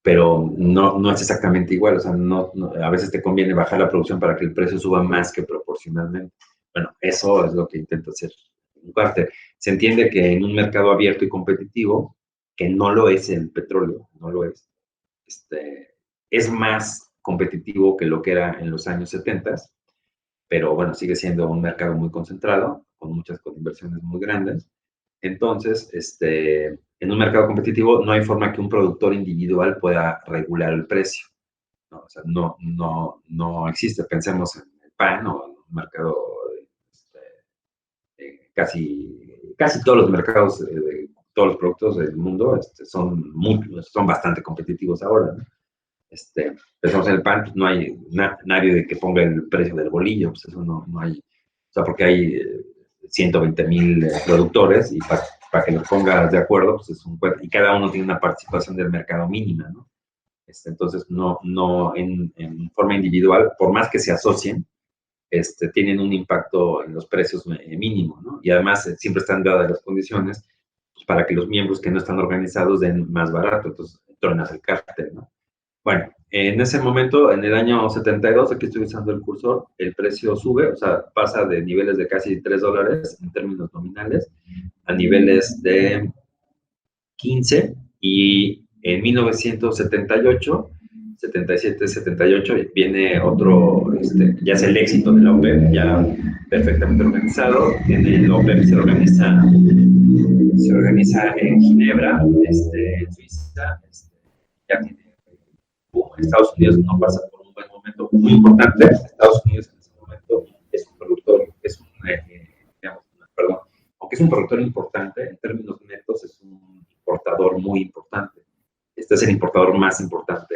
pero no es exactamente igual, o sea, a veces te conviene bajar la producción para que el precio suba más que proporcionalmente. Bueno, eso es lo que intenta hacer un cártel. Se entiende que en un mercado abierto y competitivo, que no lo es el petróleo, no lo es más competitivo que lo que era en los años 70, pero bueno, sigue siendo un mercado muy concentrado, con inversiones muy grandes. Entonces, en un mercado competitivo no hay forma que un productor individual pueda regular el precio, ¿no? O sea, no existe. Pensemos en el pan o en un mercado, casi todos los mercados de todos los productos del mundo son bastante competitivos ahora, ¿no? Pensamos en el pan, pues no hay nadie de que ponga el precio del bolillo, pues eso no hay, o sea, porque hay 120,000 productores y para que los pongas de acuerdo, pues y cada uno tiene una participación del mercado mínima, ¿no? Entonces, no en forma individual, por más que se asocien, tienen un impacto en los precios mínimo, ¿no? Y además siempre están dadas las condiciones pues, para que los miembros que no están organizados den más barato, entonces truenas el cártel, ¿no? Bueno, en ese momento, en el año 72, aquí estoy usando el cursor, el precio sube, o sea, pasa de niveles de casi $3 en términos nominales a niveles de 15 y en 1978, 77, 78 viene otro, ya es el éxito de la OPEP, ya perfectamente organizado, en la OPEP se organiza en Ginebra, en Suiza, ya tiene Estados Unidos no pasa por un buen momento muy importante. Estados Unidos en ese momento es un productor, perdón, aunque es un productor importante, en términos netos es un importador muy importante. Este es el importador más importante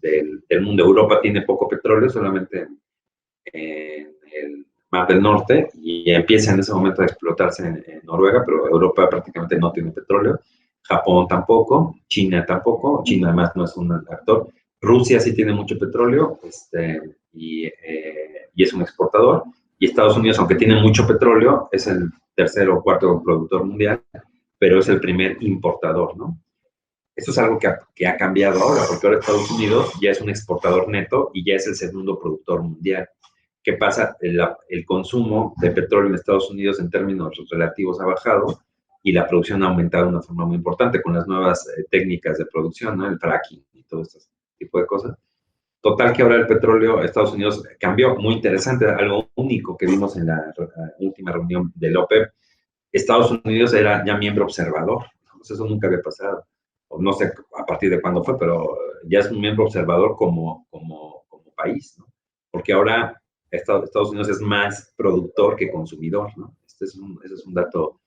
del mundo. Europa tiene poco petróleo, solamente en el Mar del Norte, y empieza en ese momento a explotarse en Noruega, pero Europa prácticamente no tiene petróleo. Japón tampoco, China tampoco, China además no es un actor. Rusia sí tiene mucho petróleo y es un exportador. Y Estados Unidos, aunque tiene mucho petróleo, es el tercer o cuarto productor mundial, pero es el primer importador, ¿no? Eso es algo que ha cambiado ahora, porque ahora Estados Unidos ya es un exportador neto y ya es el segundo productor mundial. ¿Qué pasa? El consumo de petróleo en Estados Unidos en términos relativos ha bajado y la producción ha aumentado de una forma muy importante con las nuevas técnicas de producción, ¿no? El fracking y todo este tipo de cosas. Total que ahora el petróleo, Estados Unidos cambió, muy interesante, algo único que vimos en la última reunión del OPEP. Estados Unidos era ya miembro observador, entonces eso nunca había pasado. O no sé a partir de cuándo fue, pero ya es un miembro observador como país, ¿no? Porque ahora Estados Unidos es más productor que consumidor, ¿no? Ese es un dato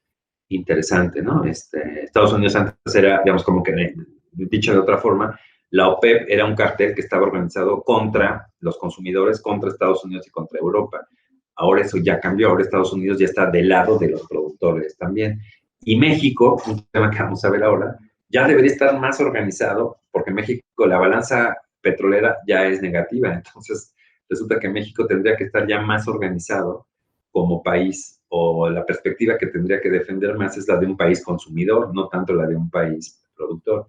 interesante, ¿no? Estados Unidos antes era, digamos, como que, dicho de otra forma, la OPEP era un cartel que estaba organizado contra los consumidores, contra Estados Unidos y contra Europa. Ahora eso ya cambió, ahora Estados Unidos ya está del lado de los productores también. Y México, un tema que vamos a ver ahora, ya debería estar más organizado, porque en México la balanza petrolera ya es negativa, entonces resulta que México tendría que estar ya más organizado como país, o la perspectiva que tendría que defender más es la de un país consumidor, no tanto la de un país productor.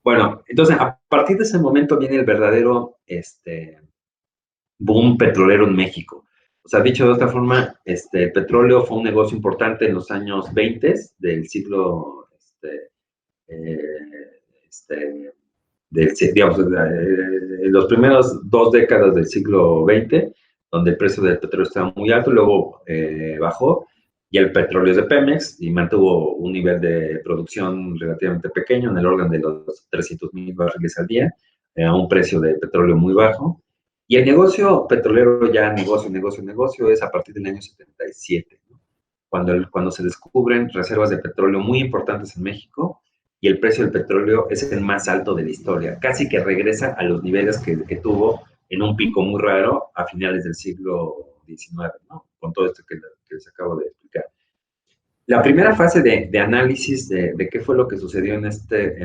Bueno, entonces a partir de ese momento viene el verdadero boom petrolero en México. O sea, dicho de otra forma, el petróleo fue un negocio importante en los años 20 del siglo, eh, este, digamos, en los primeros 2 décadas del siglo XX, donde el precio del petróleo estaba muy alto, luego bajó, y el petróleo es de Pemex y mantuvo un nivel de producción relativamente pequeño, en el orden de los 300,000 barriles al día, a un precio de petróleo muy bajo. Y el negocio petrolero, ya negocio, es a partir del año 77, ¿no? Cuando se descubren reservas de petróleo muy importantes en México, y el precio del petróleo es el más alto de la historia, casi que regresa a los niveles que tuvo en un pico muy raro a finales del siglo XIX, ¿no? Con todo esto que les acabo de explicar. La primera fase de análisis de qué fue lo que sucedió en este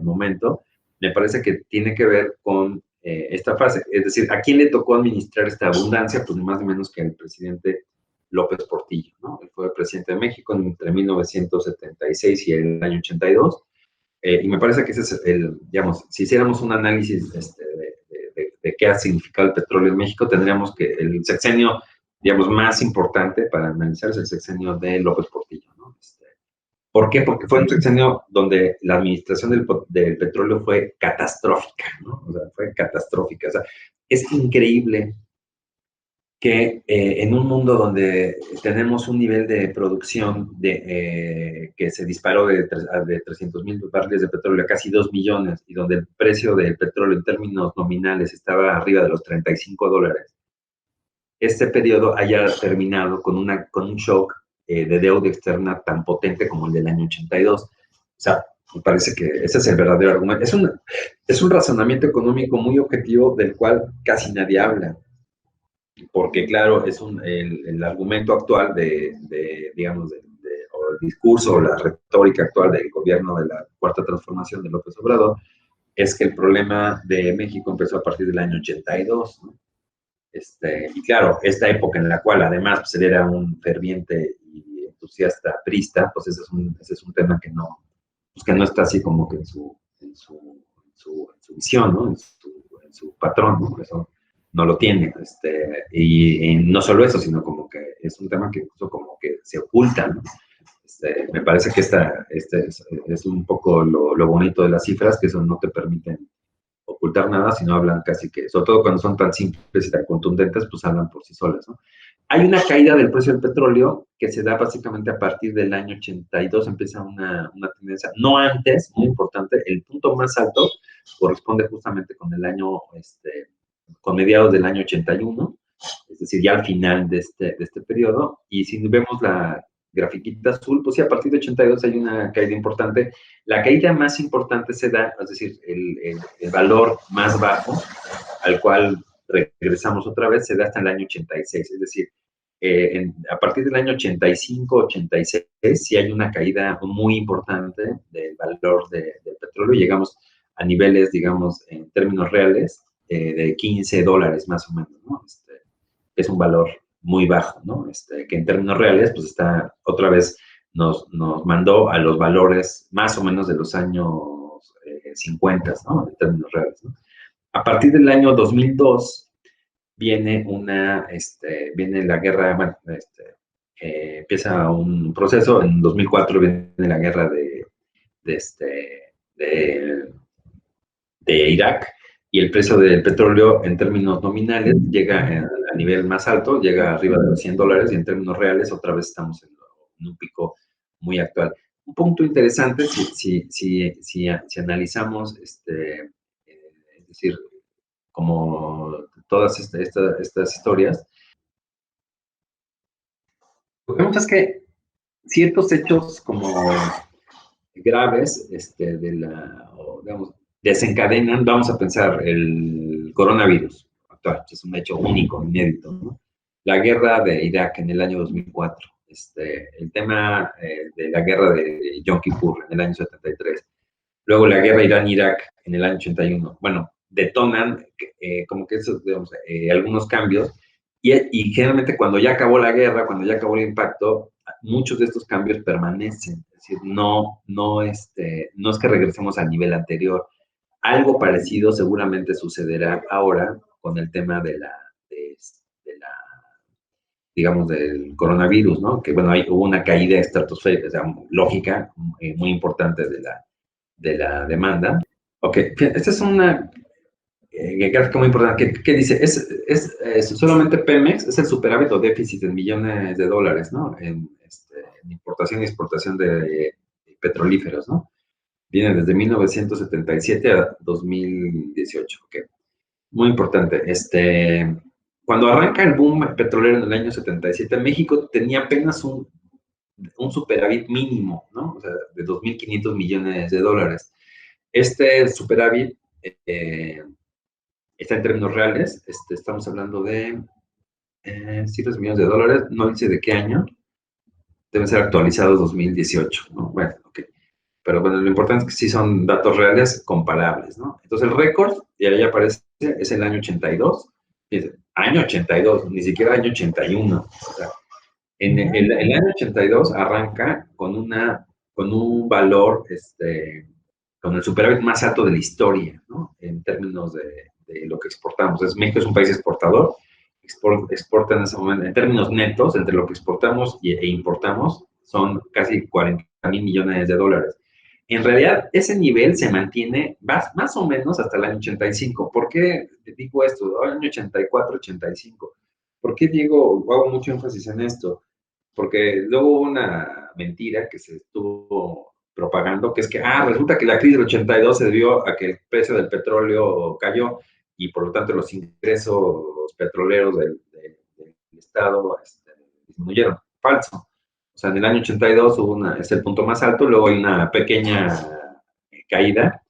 momento, me parece que tiene que ver con esta fase. Es decir, ¿a quién le tocó administrar esta abundancia? Pues ni más ni menos que al presidente López Portillo, ¿no? Él fue presidente de México entre 1976 y el año 82. Y me parece que ese es digamos, si hiciéramos un análisis de qué ha significado el petróleo en México, tendríamos que el sexenio, digamos, más importante para analizar es el sexenio de López Portillo, ¿no? ¿Por qué? Porque fue un sexenio donde la administración del petróleo fue catastrófica, ¿no? O sea, fue catastrófica. O sea, es increíble que en un mundo donde tenemos un nivel de producción que se disparó de 300,000 barriles de petróleo a casi 2 millones, y donde el precio del petróleo en términos nominales estaba arriba de los $35, este periodo haya terminado con un shock de deuda externa tan potente como el del año 82. O sea, me parece que ese es el verdadero argumento. Es un razonamiento económico muy objetivo del cual casi nadie habla, porque claro, es el argumento actual digamos, o el discurso o la retórica actual del gobierno de la Cuarta Transformación de López Obrador, es que el problema de México empezó a partir del año 82, ¿no? Y claro, esta época en la cual además pues, él era un ferviente y entusiasta priista, pues ese es un tema pues, que no está así como que en su visión, ¿no? En su patrón, ¿no? Eso no lo tiene. Y no solo eso, sino como que es un tema que incluso como que se oculta, ¿no? Me parece que es un poco lo bonito de las cifras, que eso no te permiten ocultar nada, sino hablan casi que, sobre todo cuando son tan simples y tan contundentes, pues hablan por sí solas, ¿no? Hay una caída del precio del petróleo que se da básicamente a partir del año 82, empieza una tendencia, no antes, muy importante, el punto más alto corresponde justamente con el año, con mediados del año 81, es decir, ya al final de este periodo, y si vemos la grafiquita azul, pues sí, a partir de 82 hay una caída importante. La caída más importante se da, es decir, el valor más bajo al cual regresamos otra vez se da hasta el año 86, es decir, a partir del año 85, 86, sí hay una caída muy importante del valor del petróleo, llegamos a niveles, digamos, en términos reales, de $15 más o menos, ¿no? Es un valor muy bajo, ¿no? Que en términos reales, pues está, otra vez, nos mandó a los valores más o menos de los años 50, ¿no? En términos reales, ¿no? A partir del año 2002 viene viene la guerra, bueno, empieza un proceso, en 2004 viene la guerra de, de Irak, y el precio del petróleo en términos nominales llega a nivel más alto, llega arriba de los $100, y en términos reales otra vez estamos en un pico muy actual. Un punto interesante, si analizamos, es decir, como todas estas historias, lo que vemos es que ciertos hechos como graves, digamos, desencadenan, vamos a pensar, el coronavirus actual, que es un hecho único, inédito, ¿no? La guerra de Irak en el año 2004, el tema de la guerra de Yom Kippur en el año 73, luego la guerra Irán-Irak en el año 81. Bueno, detonan como que esos, digamos, algunos cambios y generalmente cuando ya acabó la guerra, cuando ya acabó el impacto, muchos de estos cambios permanecen. Es decir, no es que regresemos al nivel anterior. Algo parecido seguramente sucederá ahora con el tema de la digamos, del coronavirus, ¿no? Que, bueno, hubo una caída estratosférica, o sea, lógica, muy importante de la demanda. Ok, esta es una gráfica muy importante. ¿Qué dice? Es solamente Pemex, es el superávit o déficit en millones de dólares, ¿no? En importación y exportación de petrolíferos, ¿no? Viene desde 1977 a 2018, ok. Muy importante. Cuando arranca el boom petrolero en el año 77, México tenía apenas un superávit mínimo, ¿no? O sea, de 2.500 millones de dólares. Este superávit está en términos reales, estamos hablando de cifras millones de dólares, no dice de qué año, deben ser actualizados 2018, ¿no? Bueno, ok. Pero bueno, lo importante es que sí son datos reales comparables, ¿no? Entonces el récord, y ahí aparece, es el año 82, año 82, ni siquiera año 81. O sea, en el año 82 arranca con un valor, con el superávit más alto de la historia, ¿no? En términos de lo que exportamos. México es un país exportador, exporta en ese momento, en términos netos, entre lo que exportamos e importamos, son casi 40.000 millones de dólares. En realidad, ese nivel se mantiene más o menos hasta el año 85. ¿Por qué digo esto? El año 84, 85. ¿Por qué hago mucho énfasis en esto? Porque luego hubo una mentira que se estuvo propagando, que es que, resulta que la crisis del 82 se debió a que el precio del petróleo cayó y por lo tanto los ingresos petroleros del Estado disminuyeron. Falso. O sea, en el año 82 es el punto más alto, luego hay una pequeña caída,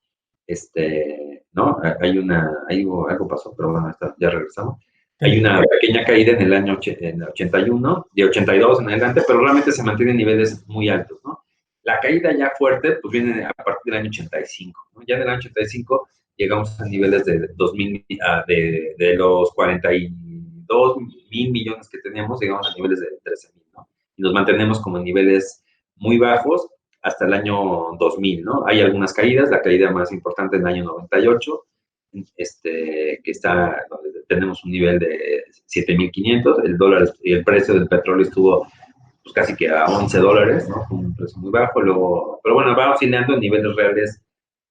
¿no? Algo pasó, pero bueno, ya regresamos. Hay una pequeña caída en el año 81, de 82 en adelante, pero realmente se mantienen niveles muy altos, ¿no? La caída ya fuerte, pues viene a partir del año 85, ¿no? Ya en el año 85 llegamos a niveles de 2000, de los 42.000 millones que teníamos, llegamos a niveles de 13.000, ¿no? Y nos mantenemos como en niveles muy bajos hasta el año 2000, ¿no? Hay algunas caídas, la caída más importante en el año 98, que está, donde tenemos un nivel de 7.500, el dólar y el precio del petróleo estuvo pues, casi que a 11 dólares, ¿no? Un precio muy bajo, luego, pero bueno, va oscilando en niveles reales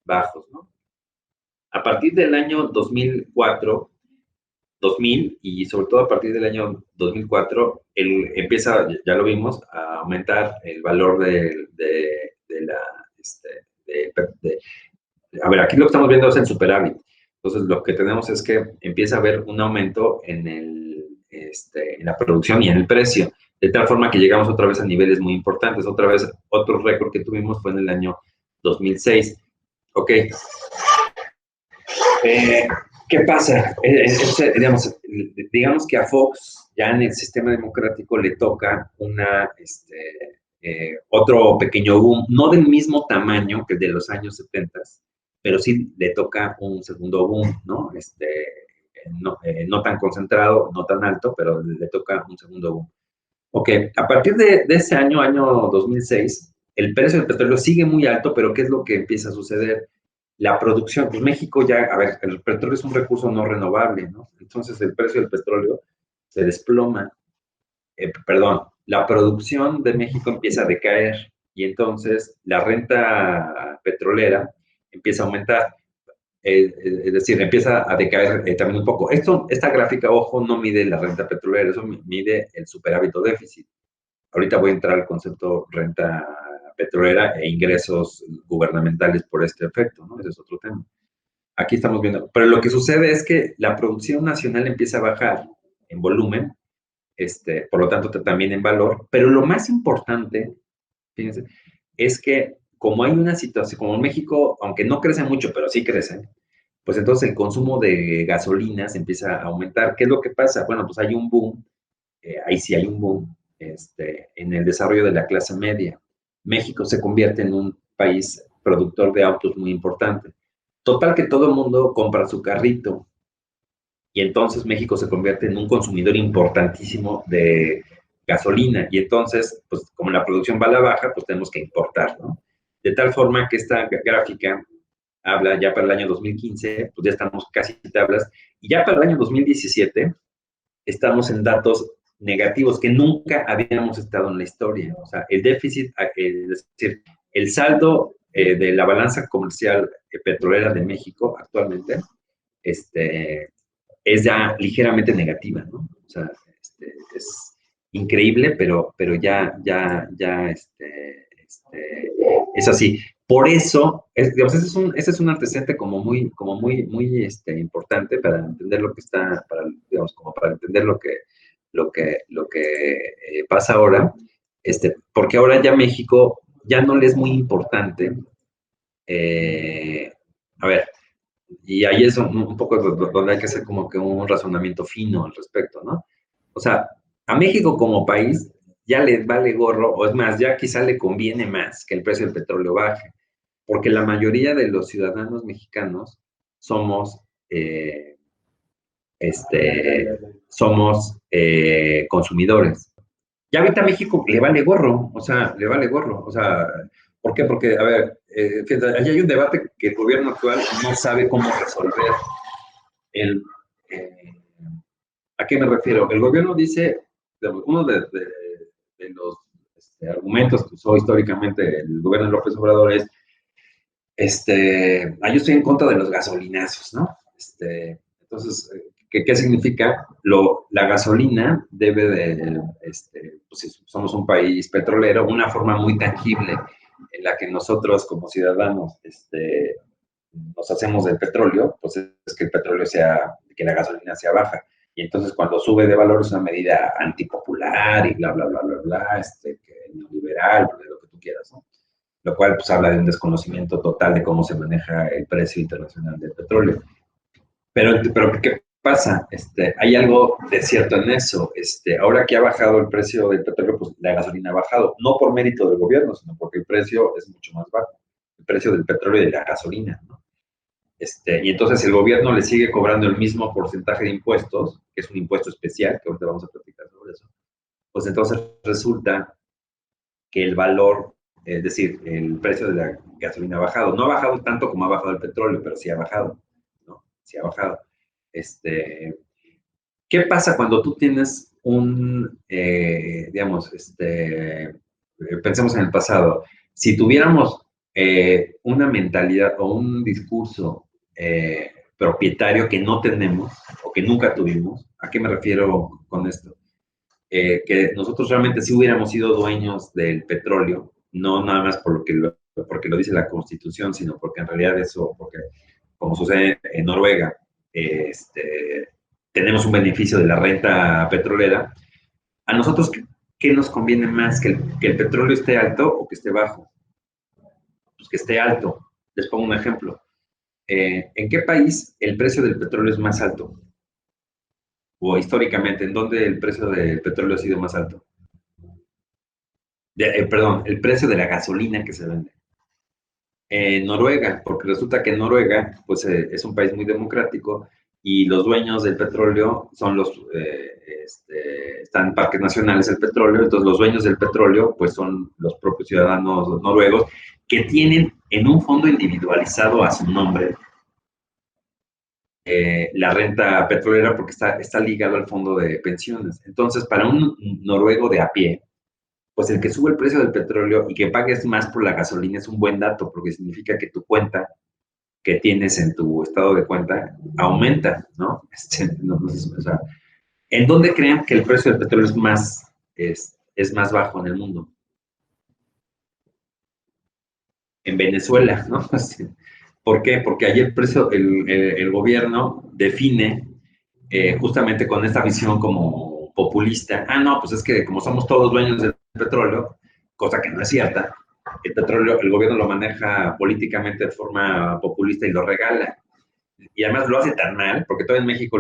bajos, ¿no? A partir del año 2004, 2000 y sobre todo a partir del año 2004, empieza, ya lo vimos, a aumentar el valor a ver, aquí lo que estamos viendo es el superávit. Entonces, lo que tenemos es que empieza a haber un aumento en la producción y en el precio, de tal forma que llegamos otra vez a niveles muy importantes. Otra vez, otro récord que tuvimos fue en el año 2006. Ok. ¿Qué pasa? Digamos que a Fox, ya en el sistema democrático, le toca otro pequeño boom, no del mismo tamaño que el de los años 70, pero sí le toca un segundo boom, ¿no? No tan concentrado, no tan alto, pero le toca un segundo boom. Ok, a partir de ese año 2006, el precio del petróleo sigue muy alto, pero ¿qué es lo que empieza a suceder? La producción, pues México ya, a ver, el petróleo es un recurso no renovable, ¿no? Entonces el precio del petróleo se desploma, la producción de México empieza a decaer y entonces la renta petrolera empieza a aumentar, es decir, empieza a decaer también un poco. Esta gráfica, ojo, no mide la renta petrolera, eso mide el superávit o déficit. Ahorita voy a entrar al concepto renta petrolera e ingresos gubernamentales por este efecto, ¿no? Ese es otro tema. Aquí estamos viendo. Pero lo que sucede es que la producción nacional empieza a bajar en volumen, por lo tanto también en valor, pero lo más importante fíjense, es que como hay una situación, como en México, aunque no crece mucho, pero sí crece, pues entonces el consumo de gasolina se empieza a aumentar. ¿Qué es lo que pasa? Bueno, pues hay un boom, ahí sí hay un boom, en el desarrollo de la clase media. México se convierte en un país productor de autos muy importante. Total que todo el mundo compra su carrito y entonces México se convierte en un consumidor importantísimo de gasolina y entonces, pues como la producción va a la baja, pues tenemos que importar, ¿no? De tal forma que esta gráfica habla ya para el año 2015, pues ya estamos casi tablas, y ya para el año 2017 estamos en datos negativos que nunca habíamos estado en la historia. O sea, el déficit, es decir, el saldo de la balanza comercial petrolera de México actualmente, es ya ligeramente negativa, ¿no? O sea, es increíble, pero es así. Por eso, digamos, ese es un antecedente muy importante para entender lo que está, digamos, como para entender lo que pasa ahora, porque ahora ya México ya no le es muy importante. A ver, y ahí es un poco donde hay que hacer como que un razonamiento fino al respecto, ¿no? O sea, a México como país ya le vale gorro, o es más, ya quizá le conviene más que el precio del petróleo baje, porque la mayoría de los ciudadanos mexicanos somos, eh, consumidores. Ya ahorita a México le vale gorro, o sea, le vale gorro, o sea, ¿por qué? Porque, a ver, fíjate, ahí hay un debate que el gobierno actual no sabe cómo resolver. El, eh, ¿A qué me refiero? El gobierno dice, uno de los argumentos que usó históricamente el gobierno de López Obrador es, yo estoy en contra de los gasolinazos, ¿no? Entonces, ¿qué significa? La gasolina debe de, pues si somos un país petrolero, una forma muy tangible en la que nosotros como ciudadanos nos hacemos del petróleo, pues es que el petróleo que la gasolina sea baja. Y entonces cuando sube de valor es una medida antipopular y bla, bla, bla, bla, bla, que neoliberal, lo que tú quieras, ¿no? Lo cual pues habla de un desconocimiento total de cómo se maneja el precio internacional del petróleo. Pero ¿qué pasa? Hay algo de cierto en eso. Ahora que ha bajado el precio del petróleo, pues la gasolina ha bajado, no por mérito del gobierno, sino porque el precio es mucho más bajo, el precio del petróleo y de la gasolina, ¿no? Y entonces el gobierno le sigue cobrando el mismo porcentaje de impuestos, que es un impuesto especial, que ahorita vamos a platicar sobre eso, pues entonces resulta que el valor, es decir, el precio de la gasolina ha bajado. No ha bajado tanto como ha bajado el petróleo, pero sí ha bajado, ¿no? Sí ha bajado. ¿Qué pasa cuando tú tienes digamos, pensemos en el pasado, si tuviéramos una mentalidad o un discurso propietario que no tenemos o que nunca tuvimos, ¿a qué me refiero con esto? Que nosotros realmente sí hubiéramos sido dueños del petróleo, no nada más porque lo dice la Constitución, sino porque en realidad eso, porque como sucede en Noruega, tenemos un beneficio de la renta petrolera. A nosotros, ¿qué nos conviene más? ¿Que el petróleo esté alto o que esté bajo? Pues que esté alto. Les pongo un ejemplo. ¿En qué país el precio del petróleo es más alto? O históricamente, ¿en dónde el precio del petróleo ha sido más alto? Perdón, el precio de la gasolina que se vende. En Noruega, porque resulta que Noruega pues, es un país muy democrático y los dueños del petróleo son están en parques nacionales del petróleo, entonces los dueños del petróleo pues son los propios ciudadanos noruegos que tienen en un fondo individualizado a su nombre la renta petrolera porque está ligado al fondo de pensiones. Entonces, para un noruego de a pie, pues el que sube el precio del petróleo y que pagues más por la gasolina es un buen dato porque significa que tu cuenta que tienes en tu estado de cuenta aumenta, ¿no? O sea, ¿en dónde creen que el precio del petróleo es más bajo en el mundo? En Venezuela, ¿no? ¿Por qué? Porque allí el gobierno define justamente con esta visión como populista, no, pues es que como somos todos dueños del petróleo, cosa que no es cierta. El petróleo, el gobierno lo maneja políticamente de forma populista y lo regala. Y además lo hace tan mal, porque todo en México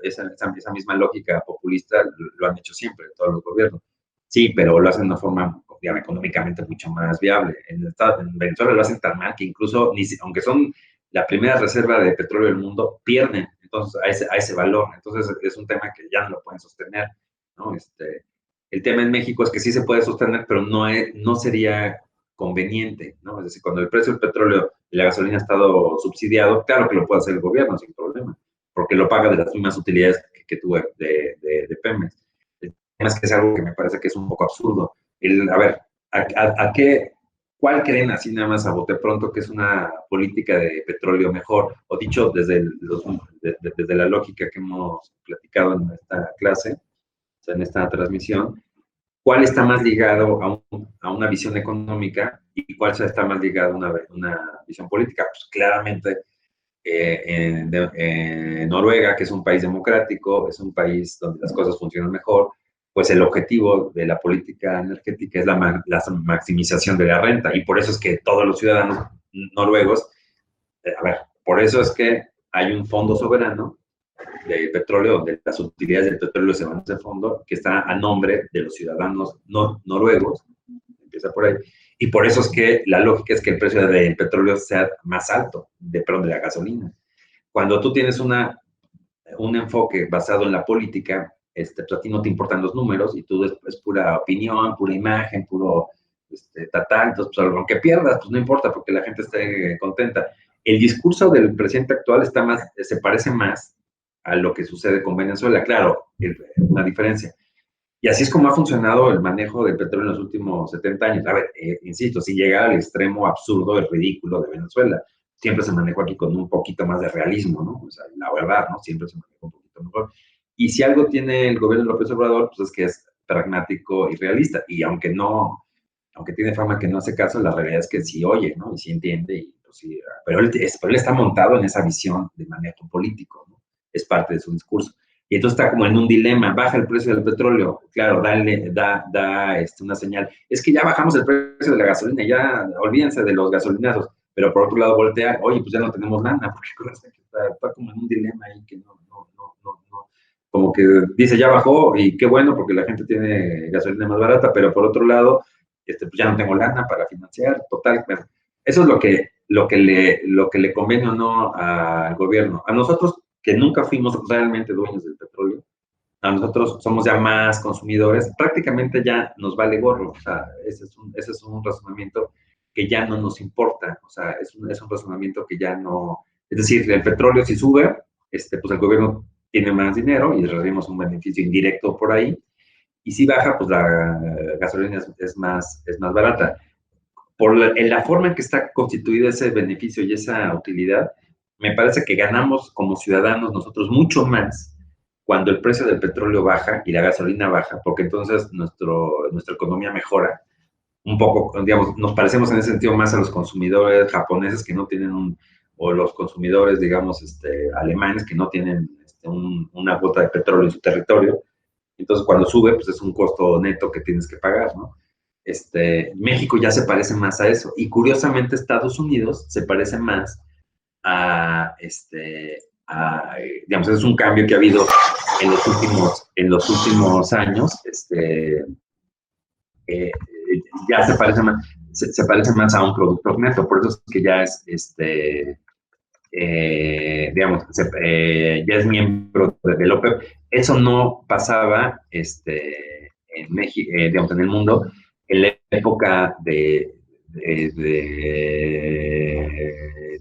esa misma lógica populista lo han hecho siempre, todos los gobiernos. Sí, pero lo hacen de una forma, digamos, económicamente mucho más viable. En Venezuela lo hacen tan mal que incluso, aunque son la primera reserva de petróleo del mundo, pierden entonces a ese valor. Entonces es un tema que ya no lo pueden sostener, ¿no? El tema en México es que sí se puede sostener, pero no sería conveniente, ¿no? Es decir, cuando el precio del petróleo y la gasolina ha estado subsidiado, claro que lo puede hacer el gobierno sin problema, porque lo paga de las mismas utilidades que tuve de Pemex. El tema es que es algo que me parece que es un poco absurdo. A ver, ¿cuál creen así nada más a bote pronto que es una política de petróleo mejor? O dicho desde la lógica que hemos platicado en esta clase, o sea, en esta transmisión, ¿cuál está más ligado a una visión económica y cuál está más ligado a una visión política? Pues claramente en Noruega, que es un país democrático, es un país donde las cosas funcionan mejor, pues el objetivo de la política energética es la maximización de la renta y por eso es que todos los ciudadanos noruegos, a ver, por eso es que hay un fondo soberano de petróleo, donde las utilidades del petróleo se van a ese fondo, que está a nombre de los ciudadanos noruegos, empieza por ahí, y por eso es que la lógica es que el precio del petróleo sea más alto, perdón, de la gasolina. Cuando tú tienes un enfoque basado en la política, pues a ti no te importan los números y tú es pura opinión, pura imagen, puro entonces, pues, aunque pierdas, pues no importa porque la gente esté contenta. El discurso del presidente actual se parece más a lo que sucede con Venezuela, claro, una diferencia. Y así es como ha funcionado el manejo del petróleo en los últimos 70 años. A ver, insisto, si llega al extremo absurdo y ridículo de Venezuela, siempre se manejó aquí con un poquito más de realismo, ¿no? O sea, la verdad, ¿no? Siempre se manejó un poquito mejor. Y si algo tiene el gobierno de López Obrador, pues es que es pragmático y realista. Y aunque tiene fama que no hace caso, la realidad es que sí oye, ¿no? Y sí entiende, y pues sí, pero él está montado en esa visión de manejo político, ¿no? Es parte de su discurso. Y entonces está como en un dilema, baja el precio del petróleo, claro, da una señal, es que ya bajamos el precio de la gasolina, ya olvídense de los gasolinazos, pero por otro lado voltea, oye, pues ya no tenemos lana, porque está como en un dilema ahí que no, como que dice ya bajó y qué bueno porque la gente tiene gasolina más barata, pero por otro lado, pues ya no tengo lana para financiar, total, bueno, eso es lo que le conviene o no al gobierno. A nosotros, que nunca fuimos realmente dueños del petróleo, a nosotros somos ya más consumidores, prácticamente ya nos vale gorro, o sea, ese es un razonamiento que ya no nos importa, o sea, es un razonamiento que ya no, es decir, el petróleo si sube, pues el gobierno tiene más dinero y recibimos un beneficio indirecto por ahí, y si baja, pues la gasolina es más barata. En la forma en que está constituido ese beneficio y esa utilidad, me parece que ganamos como ciudadanos nosotros mucho más cuando el precio del petróleo baja y la gasolina baja, porque entonces nuestra economía mejora un poco, digamos, nos parecemos en ese sentido más a los consumidores japoneses que no tienen o los consumidores, digamos, alemanes que no tienen una cuota de petróleo en su territorio. Entonces, cuando sube, pues es un costo neto que tienes que pagar, ¿no? México ya se parece más a eso. Y curiosamente, Estados Unidos se parece más digamos, es un cambio que ha habido en los últimos años. Ya se parece más a un productor neto, por eso es que ya es, digamos, ya es miembro del OPEP. Eso no pasaba en México, digamos, en el mundo, en la época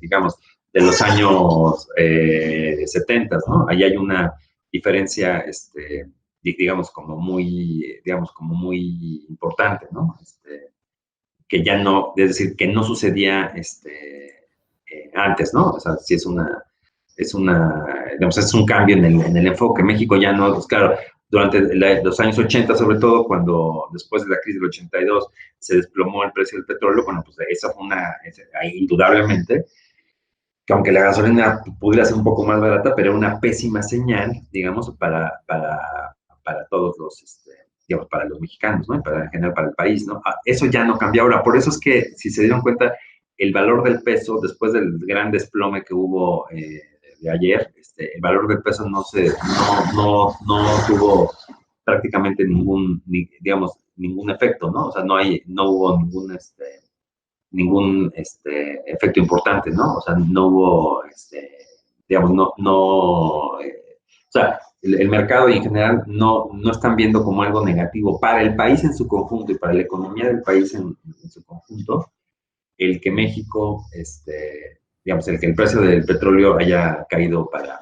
digamos, de los años 70, ¿no? Ahí hay una diferencia, digamos, como muy importante, ¿no? Que ya no, es decir, que no sucedía antes, ¿no? O sea, sí digamos, es un cambio en el enfoque. México ya no, pues claro, durante los años 80, sobre todo, después de la crisis del 82, se desplomó el precio del petróleo, bueno, pues esa fue indudablemente, que aunque la gasolina pudiera ser un poco más barata, pero era una pésima señal, digamos, para todos digamos, para los mexicanos, ¿no? Para, en general para el país, ¿no? Eso ya no cambia ahora. Por eso es que, si se dieron cuenta, el valor del peso, después del gran desplome que hubo de ayer, el valor del peso no tuvo prácticamente digamos, ningún efecto, ¿no? O sea, no hubo ningún efecto importante, ¿no? O sea, no hubo, digamos, o sea, el mercado y en general no están viendo como algo negativo para el país en su conjunto y para la economía del país en su conjunto, el que México, digamos, el que el precio del petróleo haya caído para,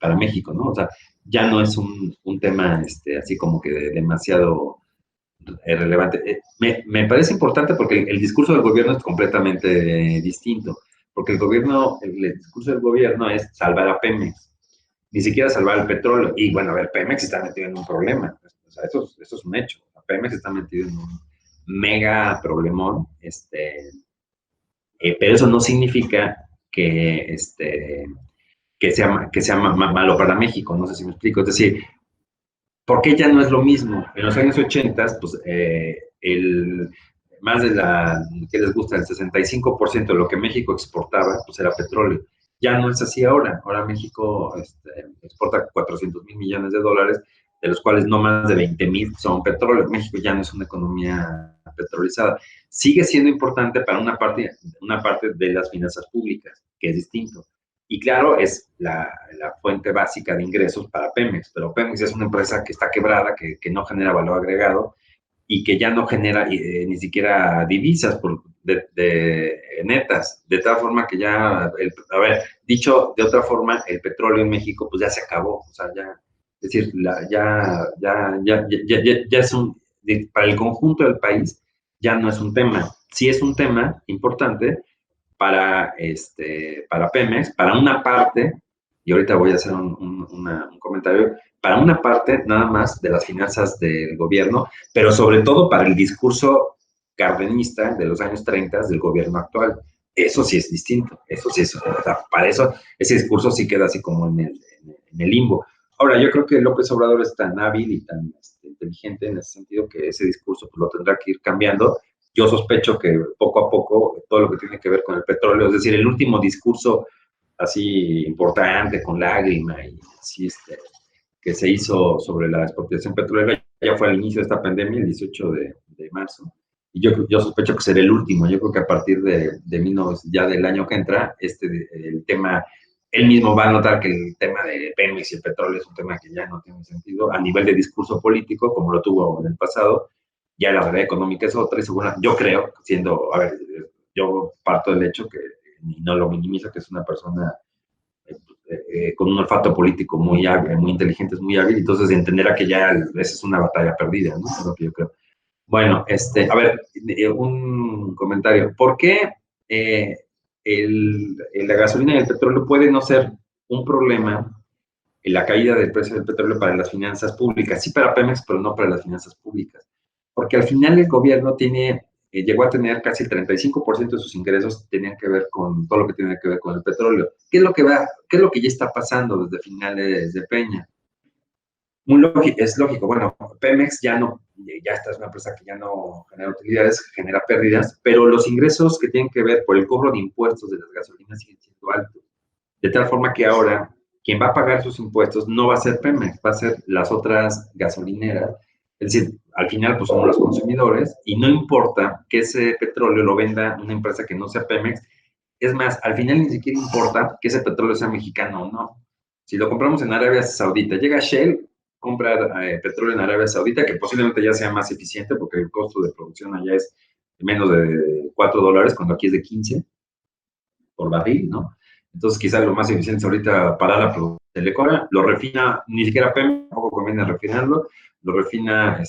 para México, ¿no? O sea, ya no es un tema así como que demasiado relevante. Me parece importante porque el discurso del gobierno es completamente distinto, porque el discurso del gobierno es salvar a Pemex, ni siquiera salvar el petróleo. Y bueno, a ver, Pemex está metido en un problema, o sea, eso es un hecho. Pemex está metido en un mega problemón, pero eso no significa que sea malo para México, no sé si me explico. Es decir, ¿por qué ya no es lo mismo? En los años 80, pues más de ¿qué les gusta? El 65% de lo que México exportaba, pues era petróleo. Ya no es así ahora. Ahora México exporta 400,000 millones de dólares, de los cuales no más de 20,000 son petróleo. México ya no es una economía petrolizada. Sigue siendo importante para una parte de las finanzas públicas, que es distinto. Y claro, es la fuente básica de ingresos para Pemex, pero Pemex es una empresa que está quebrada, que no genera valor agregado y que ya no genera ni siquiera divisas netas, de tal forma que ya, a ver, dicho de otra forma, el petróleo en México pues ya se acabó, o sea, ya, es decir, ya es para el conjunto del país, ya no es un tema. Sí es un tema importante, para Pemex, para una parte, y ahorita voy a hacer un comentario, para una parte nada más de las finanzas del gobierno, pero sobre todo para el discurso cardenista de los años 30 del gobierno actual. Eso sí es distinto, eso sí es, o sea, para eso ese discurso sí queda así como en el limbo. Ahora, yo creo que López Obrador es tan hábil y tan inteligente en ese sentido que ese discurso pues, lo tendrá que ir cambiando. Yo sospecho que poco a poco todo lo que tiene que ver con el petróleo, es decir, el último discurso así importante, con lágrima y así, que se hizo sobre la exportación petrolera, ya fue al inicio de esta pandemia, el 18 de marzo, y yo sospecho que será el último. Yo creo que a partir ya del año que entra, el tema, él mismo va a notar que el tema de Pemex y el petróleo es un tema que ya no tiene sentido a nivel de discurso político, como lo tuvo en el pasado. Ya la realidad económica es otra, y segura, yo creo, a ver, yo parto del hecho que, y no lo minimizo, que es una persona con un olfato político muy hábil, muy inteligente, es muy hábil, entonces entenderá que ya esa es una batalla perdida, ¿no? Es lo que yo creo. Bueno, a ver, un comentario. ¿Por qué la gasolina y el petróleo puede no ser un problema en la caída del precio del petróleo para las finanzas públicas? Sí para Pemex, pero no para las finanzas públicas. Porque al final el gobierno llegó a tener casi el 35% de sus ingresos tenían que ver con todo lo que tiene que ver con el petróleo. ¿Qué es lo que ya está pasando desde finales de Peña? Es lógico, bueno, Pemex ya esta es una empresa que ya no genera utilidades, genera pérdidas, pero los ingresos que tienen que ver por el cobro de impuestos de las gasolinas siguen siendo altos. De tal forma que ahora quien va a pagar sus impuestos no va a ser Pemex, va a ser las otras gasolineras. Es decir, al final pues somos los consumidores y no importa que ese petróleo lo venda una empresa que no sea Pemex. Es más, al final ni siquiera importa que ese petróleo sea mexicano o no. Si lo compramos en Arabia Saudita, llega Shell, compra petróleo en Arabia Saudita, que posiblemente ya sea más eficiente porque el costo de producción allá es menos de $4, cuando aquí es de 15 por barril, ¿no? Entonces, quizás lo más eficiente ahorita para la producción de le cobra, lo refina, ni siquiera Pemex, tampoco conviene refinarlo, lo refina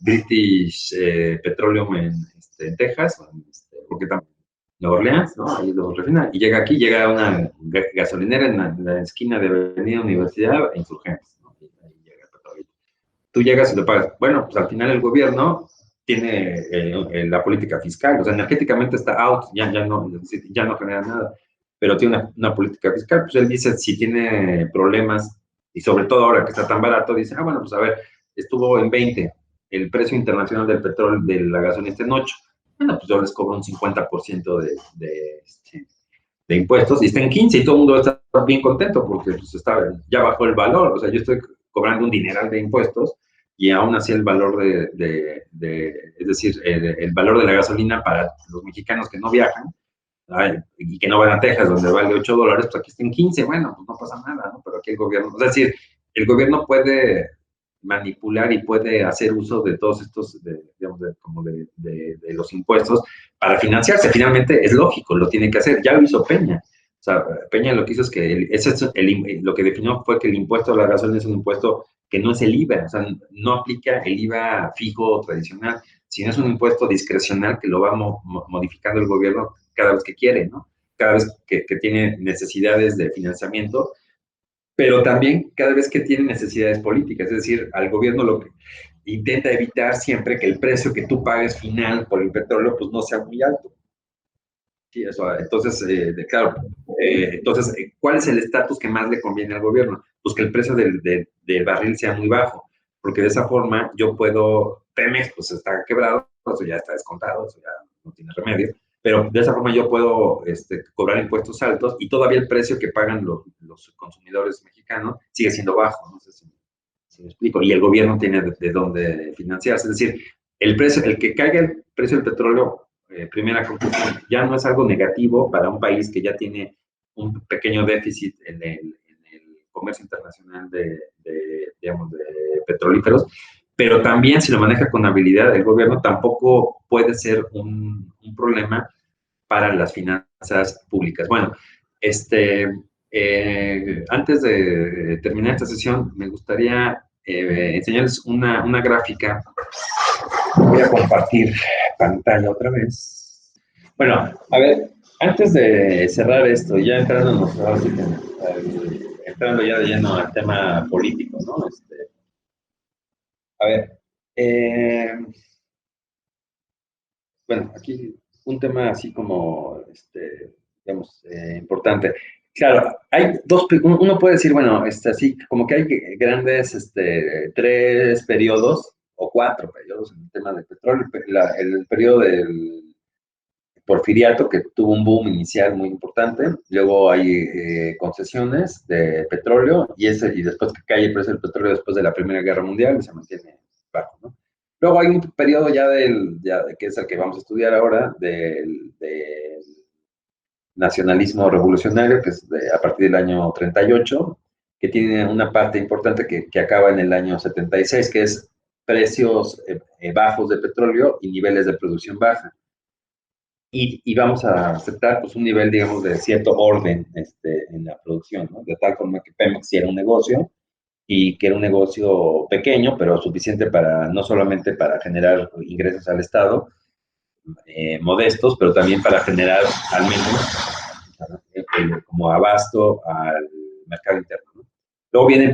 British Petroleum en Texas, porque también Nueva Orleans, ¿no? Ahí lo refina, y llega aquí, llega a una gasolinera en la esquina de Avenida Universidad e Insurgentes, ¿no? Ahí llega el petróleo. Tú llegas y lo pagas. Bueno, pues al final el gobierno tiene la política fiscal, o sea, energéticamente está out, ya no genera nada, pero tiene una política fiscal. Pues él dice, si tiene problemas y sobre todo ahora que está tan barato, dice, bueno, pues a ver, estuvo en 20, el precio internacional del petróleo, de la gasolina está en 8, bueno, pues yo les cobro un 50% de impuestos y está en 15 y todo el mundo está bien contento porque pues, ya bajó el valor, o sea, yo estoy cobrando un dineral de impuestos y aún así el valor es decir, el valor de la gasolina para los mexicanos que no viajan y que no van a Texas, donde vale $8, pues aquí está en 15, bueno, pues no pasa nada, ¿no? Pero aquí el gobierno, es decir, el gobierno puede manipular y puede hacer uso de todos estos, digamos, como de los impuestos para financiarse. Finalmente es lógico, lo tiene que hacer. Ya lo hizo Peña. O sea, Peña lo que hizo es que lo que definió fue que el impuesto a la gasolina es un impuesto que no es el IVA, o sea, no aplica el IVA fijo tradicional, sino es un impuesto discrecional que lo va modificando el gobierno cada vez que quiere, ¿no? Cada vez que tiene necesidades de financiamiento, pero también cada vez que tiene necesidades políticas, es decir, al gobierno lo que intenta evitar siempre que el precio que tú pagues final por el petróleo pues no sea muy alto. Sí, eso, entonces, claro, entonces, ¿cuál es el estatus que más le conviene al gobierno? Pues que el precio del barril sea muy bajo, porque de esa forma yo puedo, Pemex pues está quebrado, eso ya está descontado, eso ya no tiene remedio, pero de esa forma yo puedo cobrar impuestos altos y todavía el precio que pagan los consumidores mexicanos sigue siendo bajo, no sé si me explico, y el gobierno tiene de dónde financiarse, es decir, el que caiga el precio del petróleo, primera conclusión, ya no es algo negativo para un país que ya tiene un pequeño déficit en el comercio internacional digamos, de petrolíferos, pero también si lo maneja con habilidad el gobierno tampoco puede ser un problema para las finanzas públicas. Bueno, antes de terminar esta sesión, me gustaría enseñarles una gráfica. Voy a compartir pantalla otra vez. Bueno, a ver, antes de cerrar esto, ya entrando ya de lleno al tema político, ¿no? A ver, bueno, aquí un tema así como, digamos, importante. Claro, hay uno puede decir, bueno, así como que hay grandes, tres periodos o cuatro periodos en el tema del petróleo. El periodo del Porfiriato, que tuvo un boom inicial muy importante, luego hay concesiones de petróleo y después que cae el precio del petróleo después de la Primera Guerra Mundial y se mantiene bajo, ¿no? Luego hay un periodo que es el que vamos a estudiar ahora, del nacionalismo revolucionario, que es a partir del año 38, que tiene una parte importante que acaba en el año 76, que es precios bajos de petróleo y niveles de producción baja. Y vamos a aceptar pues, un nivel, digamos, de cierto orden en la producción, ¿no? De tal forma que Pemex sí era un negocio y que era un negocio pequeño, pero suficiente para no solamente para generar ingresos al Estado, modestos, pero también para generar al menos como abasto al mercado interno, ¿no? Luego viene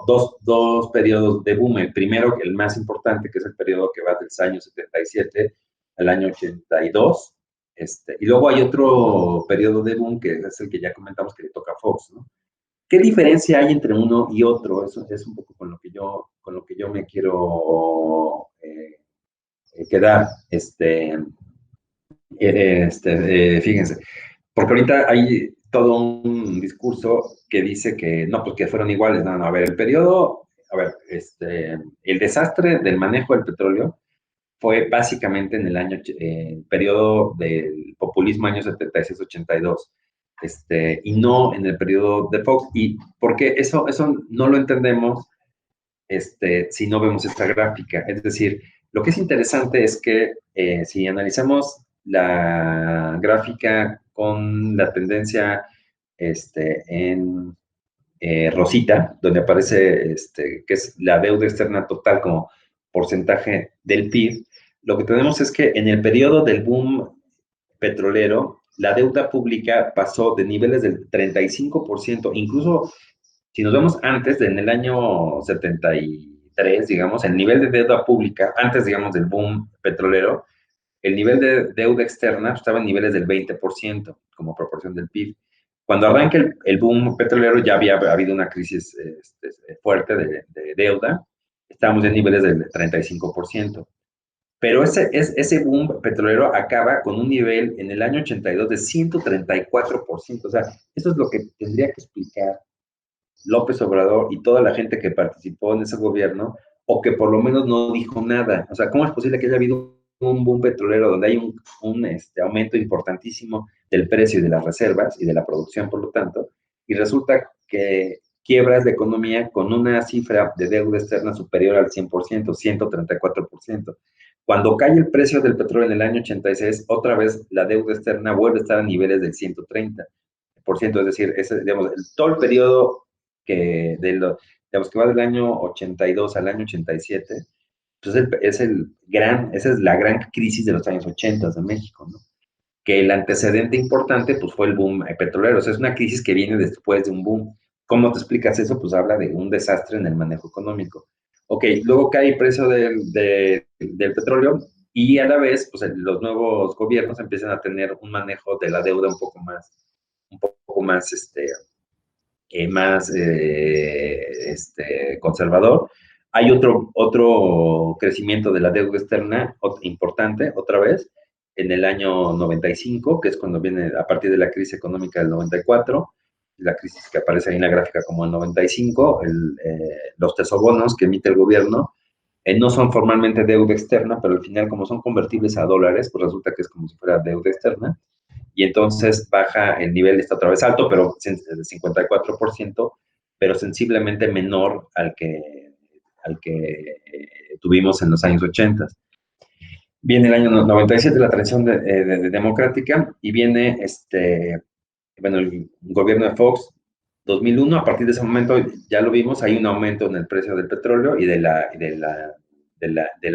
dos periodos de boom. El primero, el más importante, que es el periodo que va del año 77 al año 82. Y luego hay otro periodo de boom, que es el que ya comentamos que le toca a Fox, ¿no? ¿Qué diferencia hay entre uno y otro? Eso es un poco con lo que yo me quiero quedar. Fíjense, porque ahorita hay todo un discurso que dice que no, pues que fueron iguales. No, a ver, el desastre del manejo del petróleo fue básicamente en el periodo del populismo años 76-82, y no en el periodo de Fox. ¿Y por qué? Eso no lo entendemos si no vemos esta gráfica. Es decir, lo que es interesante es que si analizamos la gráfica con la tendencia en rosita, donde aparece que es la deuda externa total como porcentaje del PIB, lo que tenemos es que en el periodo del boom petrolero, la deuda pública pasó de niveles del 35%, incluso si nos vemos antes, en el año 73, digamos, el nivel de deuda pública, antes, digamos, del boom petrolero, el nivel de deuda externa estaba en niveles del 20% como proporción del PIB. Cuando arranca el boom petrolero ya había habido una crisis fuerte de deuda, estábamos en niveles del 35%. Pero ese boom petrolero acaba con un nivel en el año 82 de 134%. O sea, eso es lo que tendría que explicar López Obrador y toda la gente que participó en ese gobierno, o que por lo menos no dijo nada. O sea, ¿cómo es posible que haya habido un boom petrolero donde hay un aumento importantísimo del precio y de las reservas y de la producción, por lo tanto, y resulta que quiebras de economía con una cifra de deuda externa superior al 100%, 134%? Cuando cae el precio del petróleo en el año 86, otra vez la deuda externa vuelve a estar a niveles del 130%, es decir, digamos, todo el periodo digamos, que va del año 82 al año 87, pues esa es la gran crisis de los años 80 de México, ¿no? Que el antecedente importante, pues, fue el boom petrolero. O sea, es una crisis que viene después de un boom. ¿Cómo te explicas eso? Pues habla de un desastre en el manejo económico. Ok, luego cae el precio del petróleo y a la vez, pues, los nuevos gobiernos empiezan a tener un manejo de la deuda un poco más, conservador. Hay otro crecimiento de la deuda externa importante, otra vez, en el año 95, que es cuando viene a partir de la crisis económica del 94, la crisis que aparece ahí en la gráfica como el 95, los tesobonos que emite el gobierno no son formalmente deuda externa, pero al final, como son convertibles a dólares, pues resulta que es como si fuera deuda externa, y entonces baja el nivel, está otra vez alto, pero de 54%, pero sensiblemente menor al que tuvimos en los años 80. Viene el año 97, la transición democrática, y viene el gobierno de Fox, 2001. A partir de ese momento, ya lo vimos, hay un aumento en el precio del petróleo y del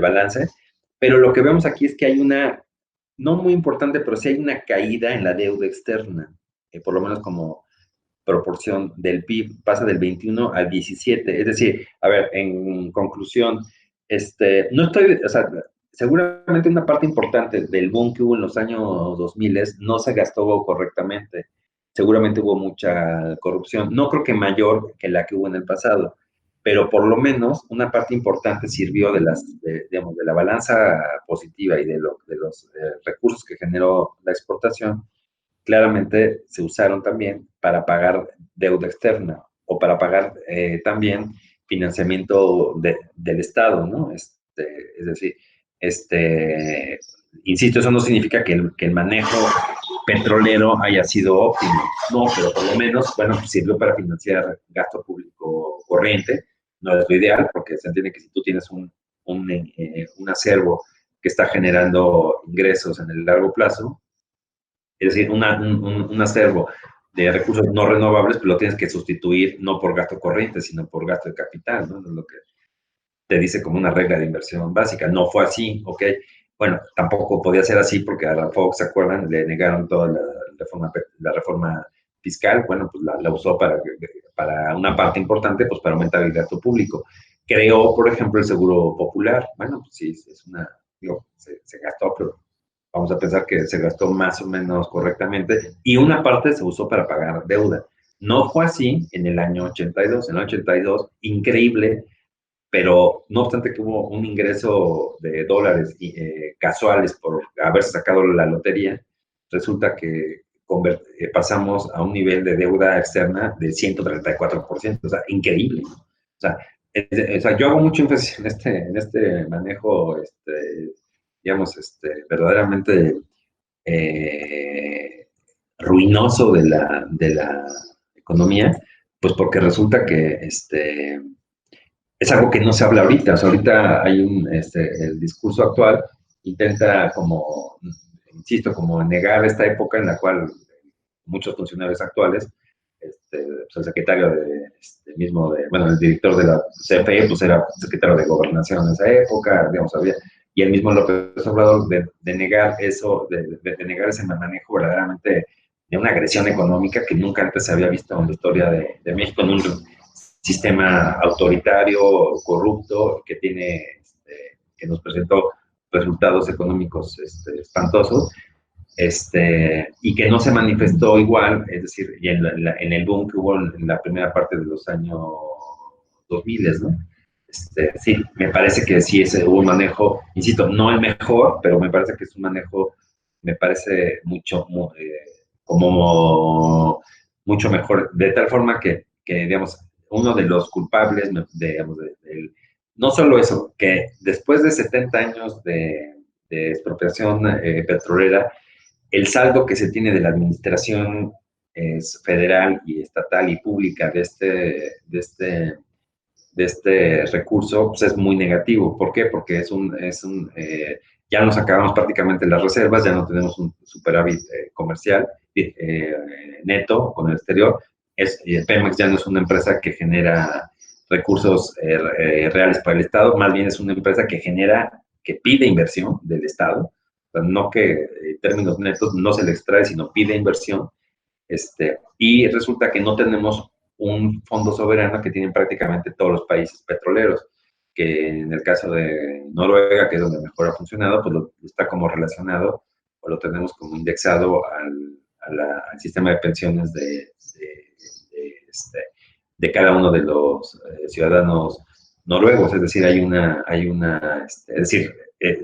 balance, pero lo que vemos aquí es que hay una, no muy importante, pero sí hay una caída en la deuda externa, por lo menos como proporción del PIB, pasa del 21 al 17. Es decir, a ver, en conclusión, no estoy, o sea, seguramente una parte importante del boom que hubo en los años 2000 no se gastó correctamente. Seguramente hubo mucha corrupción. No creo que mayor que la que hubo en el pasado, pero por lo menos una parte importante sirvió digamos, de la balanza positiva y de los recursos que generó la exportación. Claramente se usaron también para pagar deuda externa o para pagar también financiamiento del Estado, ¿no? Es decir, insisto, eso no significa que el manejo petrolero haya sido óptimo, no, pero por lo menos, bueno, pues sirvió para financiar gasto público corriente. No es lo ideal, porque se entiende que si tú tienes un acervo que está generando ingresos en el largo plazo, es decir, un acervo de recursos no renovables, pues lo tienes que sustituir no por gasto corriente, sino por gasto de capital, ¿no? Es lo que te dice como una regla de inversión básica. No fue así, ¿ok? Bueno, tampoco podía ser así porque a la Fox, ¿se acuerdan? Le negaron toda la reforma fiscal. Bueno, pues la usó para una parte importante, pues para aumentar el gasto público. Creó, por ejemplo, el Seguro Popular. Bueno, pues sí, se gastó, pero vamos a pensar que se gastó más o menos correctamente, y una parte se usó para pagar deuda. No fue así en el año 82. En el 82, increíble, pero no obstante que hubo un ingreso de dólares casuales por haberse sacado la lotería, resulta que pasamos a un nivel de deuda externa de 134%, o sea, increíble. O sea, yo hago mucho énfasis en este manejo, digamos, verdaderamente ruinoso de la economía, pues porque resulta que es algo que no se habla ahorita. O sea, ahorita hay el discurso actual intenta como, insisto, como negar esta época en la cual muchos funcionarios actuales, pues el secretario bueno, el director de la CFE, pues era secretario de Gobernación en esa época, digamos, y el mismo López Obrador de negar eso, de negar ese manejo verdaderamente de una agresión económica que nunca antes se había visto en la historia de México, en un sistema autoritario, corrupto, que nos presentó resultados económicos espantosos. y que no se manifestó igual, es decir, y en el boom que hubo en la primera parte de los años 2000, ¿no? Sí, me parece que sí hubo un manejo, insisto, no el mejor, pero me parece que es un manejo, me parece como mucho mejor, de tal forma que digamos, uno de los culpables, digamos, no solo eso, que después de 70 años de expropiación petrolera, el saldo que se tiene de la administración federal y estatal y pública de este recurso pues es muy negativo. ¿Por qué? Porque ya nos acabamos prácticamente las reservas, ya no tenemos un superávit comercial neto con el exterior. Pemex ya no es una empresa que genera recursos reales para el Estado, más bien es una empresa que pide inversión del Estado, o sea, no que en términos netos no se le extrae, sino pide inversión, y resulta que no tenemos un fondo soberano que tienen prácticamente todos los países petroleros, que en el caso de Noruega, que es donde mejor ha funcionado, pues está como relacionado o lo tenemos como indexado al sistema de pensiones de cada uno de los ciudadanos noruegos. Es decir, es decir,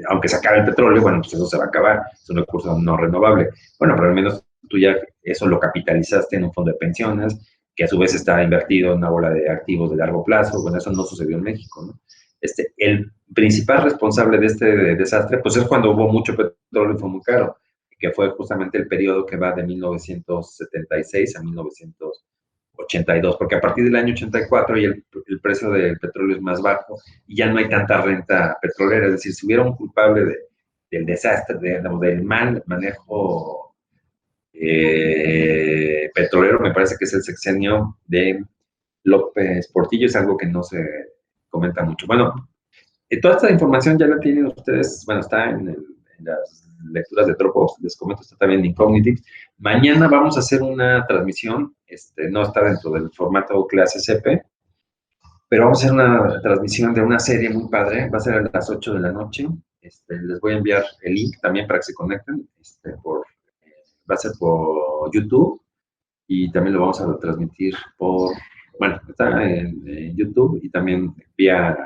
aunque se acabe el petróleo, bueno, pues eso se va a acabar, es un recurso no renovable. Bueno, pero al menos tú ya eso lo capitalizaste en un fondo de pensiones, que a su vez está invertido en una bola de activos de largo plazo. Bueno, eso no sucedió en México, ¿no? El principal responsable de este desastre, pues es cuando hubo mucho petróleo y fue muy caro, que fue justamente el periodo que va de 1976 a 1982, porque a partir del año 84 y el precio del petróleo es más bajo y ya no hay tanta renta petrolera. Es decir, si hubiera un culpable del desastre, del mal manejo petrolero, me parece que es el sexenio de López Portillo, es algo que no se comenta mucho. Bueno, toda esta información ya la tienen ustedes, bueno, está en las lecturas de Dropbox, les comento, está también en Incognitive. Mañana vamos a hacer una transmisión, no está dentro del formato clase CP, pero vamos a hacer una transmisión de una serie muy padre, va a ser a las 8 de la noche. Les voy a enviar el link también para que se conecten, va a ser por YouTube y también lo vamos a transmitir bueno, está en YouTube y también vía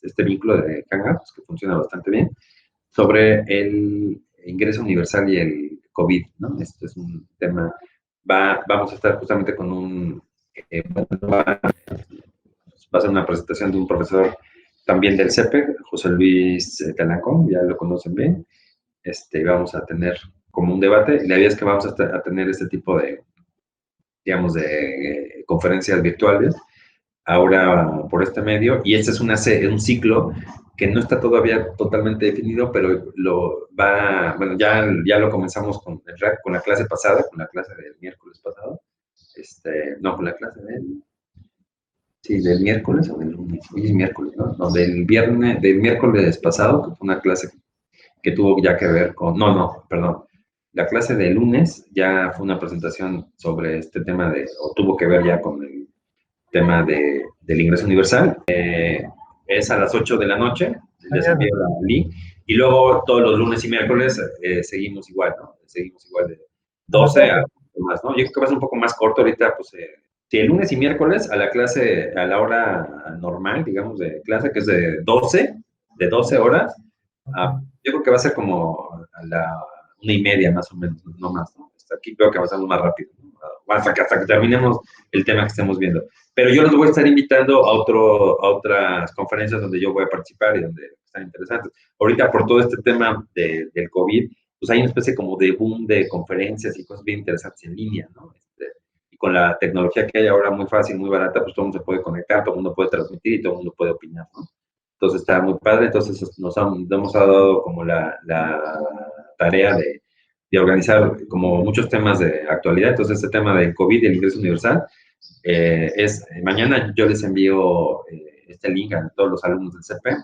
este vínculo de Hangouts, que funciona bastante bien, sobre el ingreso universal y el COVID, ¿no? Este es un tema, vamos a estar justamente con va a ser una presentación de un profesor también del CEPE, José Luis Talancón, ya lo conocen bien. Vamos a tener como un debate. La idea es que vamos a tener este tipo de, digamos, de conferencias virtuales ahora por este medio, y este es un ciclo que no está todavía totalmente definido, pero bueno, ya lo comenzamos con la clase pasada, con la clase del miércoles pasado, no, con la clase del miércoles o del lunes, hoy es miércoles, ¿no? No, del miércoles pasado, que fue una clase que tuvo ya que ver no, perdón, la clase de lunes ya fue una presentación sobre este tema o tuvo que ver ya con el tema del ingreso universal. Es a las 8 de la noche, les envío la link, y luego todos los lunes y miércoles seguimos igual, ¿no? Seguimos igual de 12 a más, ¿no? Yo creo que va a ser un poco más corto ahorita, pues, si el lunes y miércoles a a la hora normal, digamos, de clase, que es de 12 horas, yo creo que va a ser como a la 1:30 más o menos, no más, ¿no? Hasta aquí creo que avanzamos más rápido, ¿no? Hasta que terminemos el tema que estemos viendo. Pero yo los voy a estar invitando a otras conferencias donde yo voy a participar y donde están interesantes. Ahorita, por todo este tema del COVID, pues hay una especie como de boom de conferencias y cosas bien interesantes en línea, ¿no? Y con la tecnología que hay ahora muy fácil, muy barata, pues todo el mundo se puede conectar, todo el mundo puede transmitir y todo el mundo puede opinar, ¿no? Entonces está muy padre. Entonces nos hemos dado como la tarea de organizar como muchos temas de actualidad. Entonces este tema del COVID y el ingreso universal, mañana yo les envío este link a todos los alumnos del CP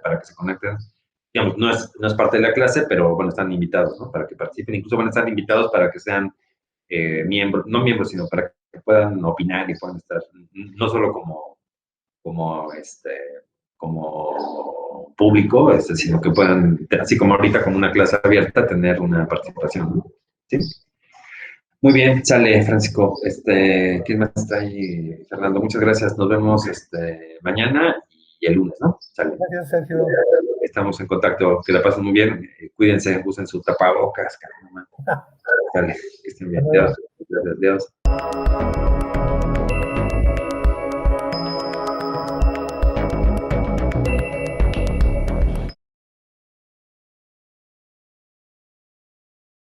para que se conecten. Digamos, no es parte de la clase, pero bueno, están invitados, ¿no? Para que participen. Incluso van a estar invitados para que sean miembros, no miembros, sino para que puedan opinar y puedan estar, no solo como como público, sino que puedan, así como ahorita como una clase abierta, tener una participación, ¿no? ¿Sí? Muy bien, sale, Francisco. ¿Quién más está ahí? Fernando, muchas gracias. Nos vemos mañana y el lunes, ¿no? Sale. Gracias, Sergio. Estamos en contacto. Que la pasen muy bien. Cuídense, usen su tapabocas. Sale, que estén bien. Adiós. Adiós.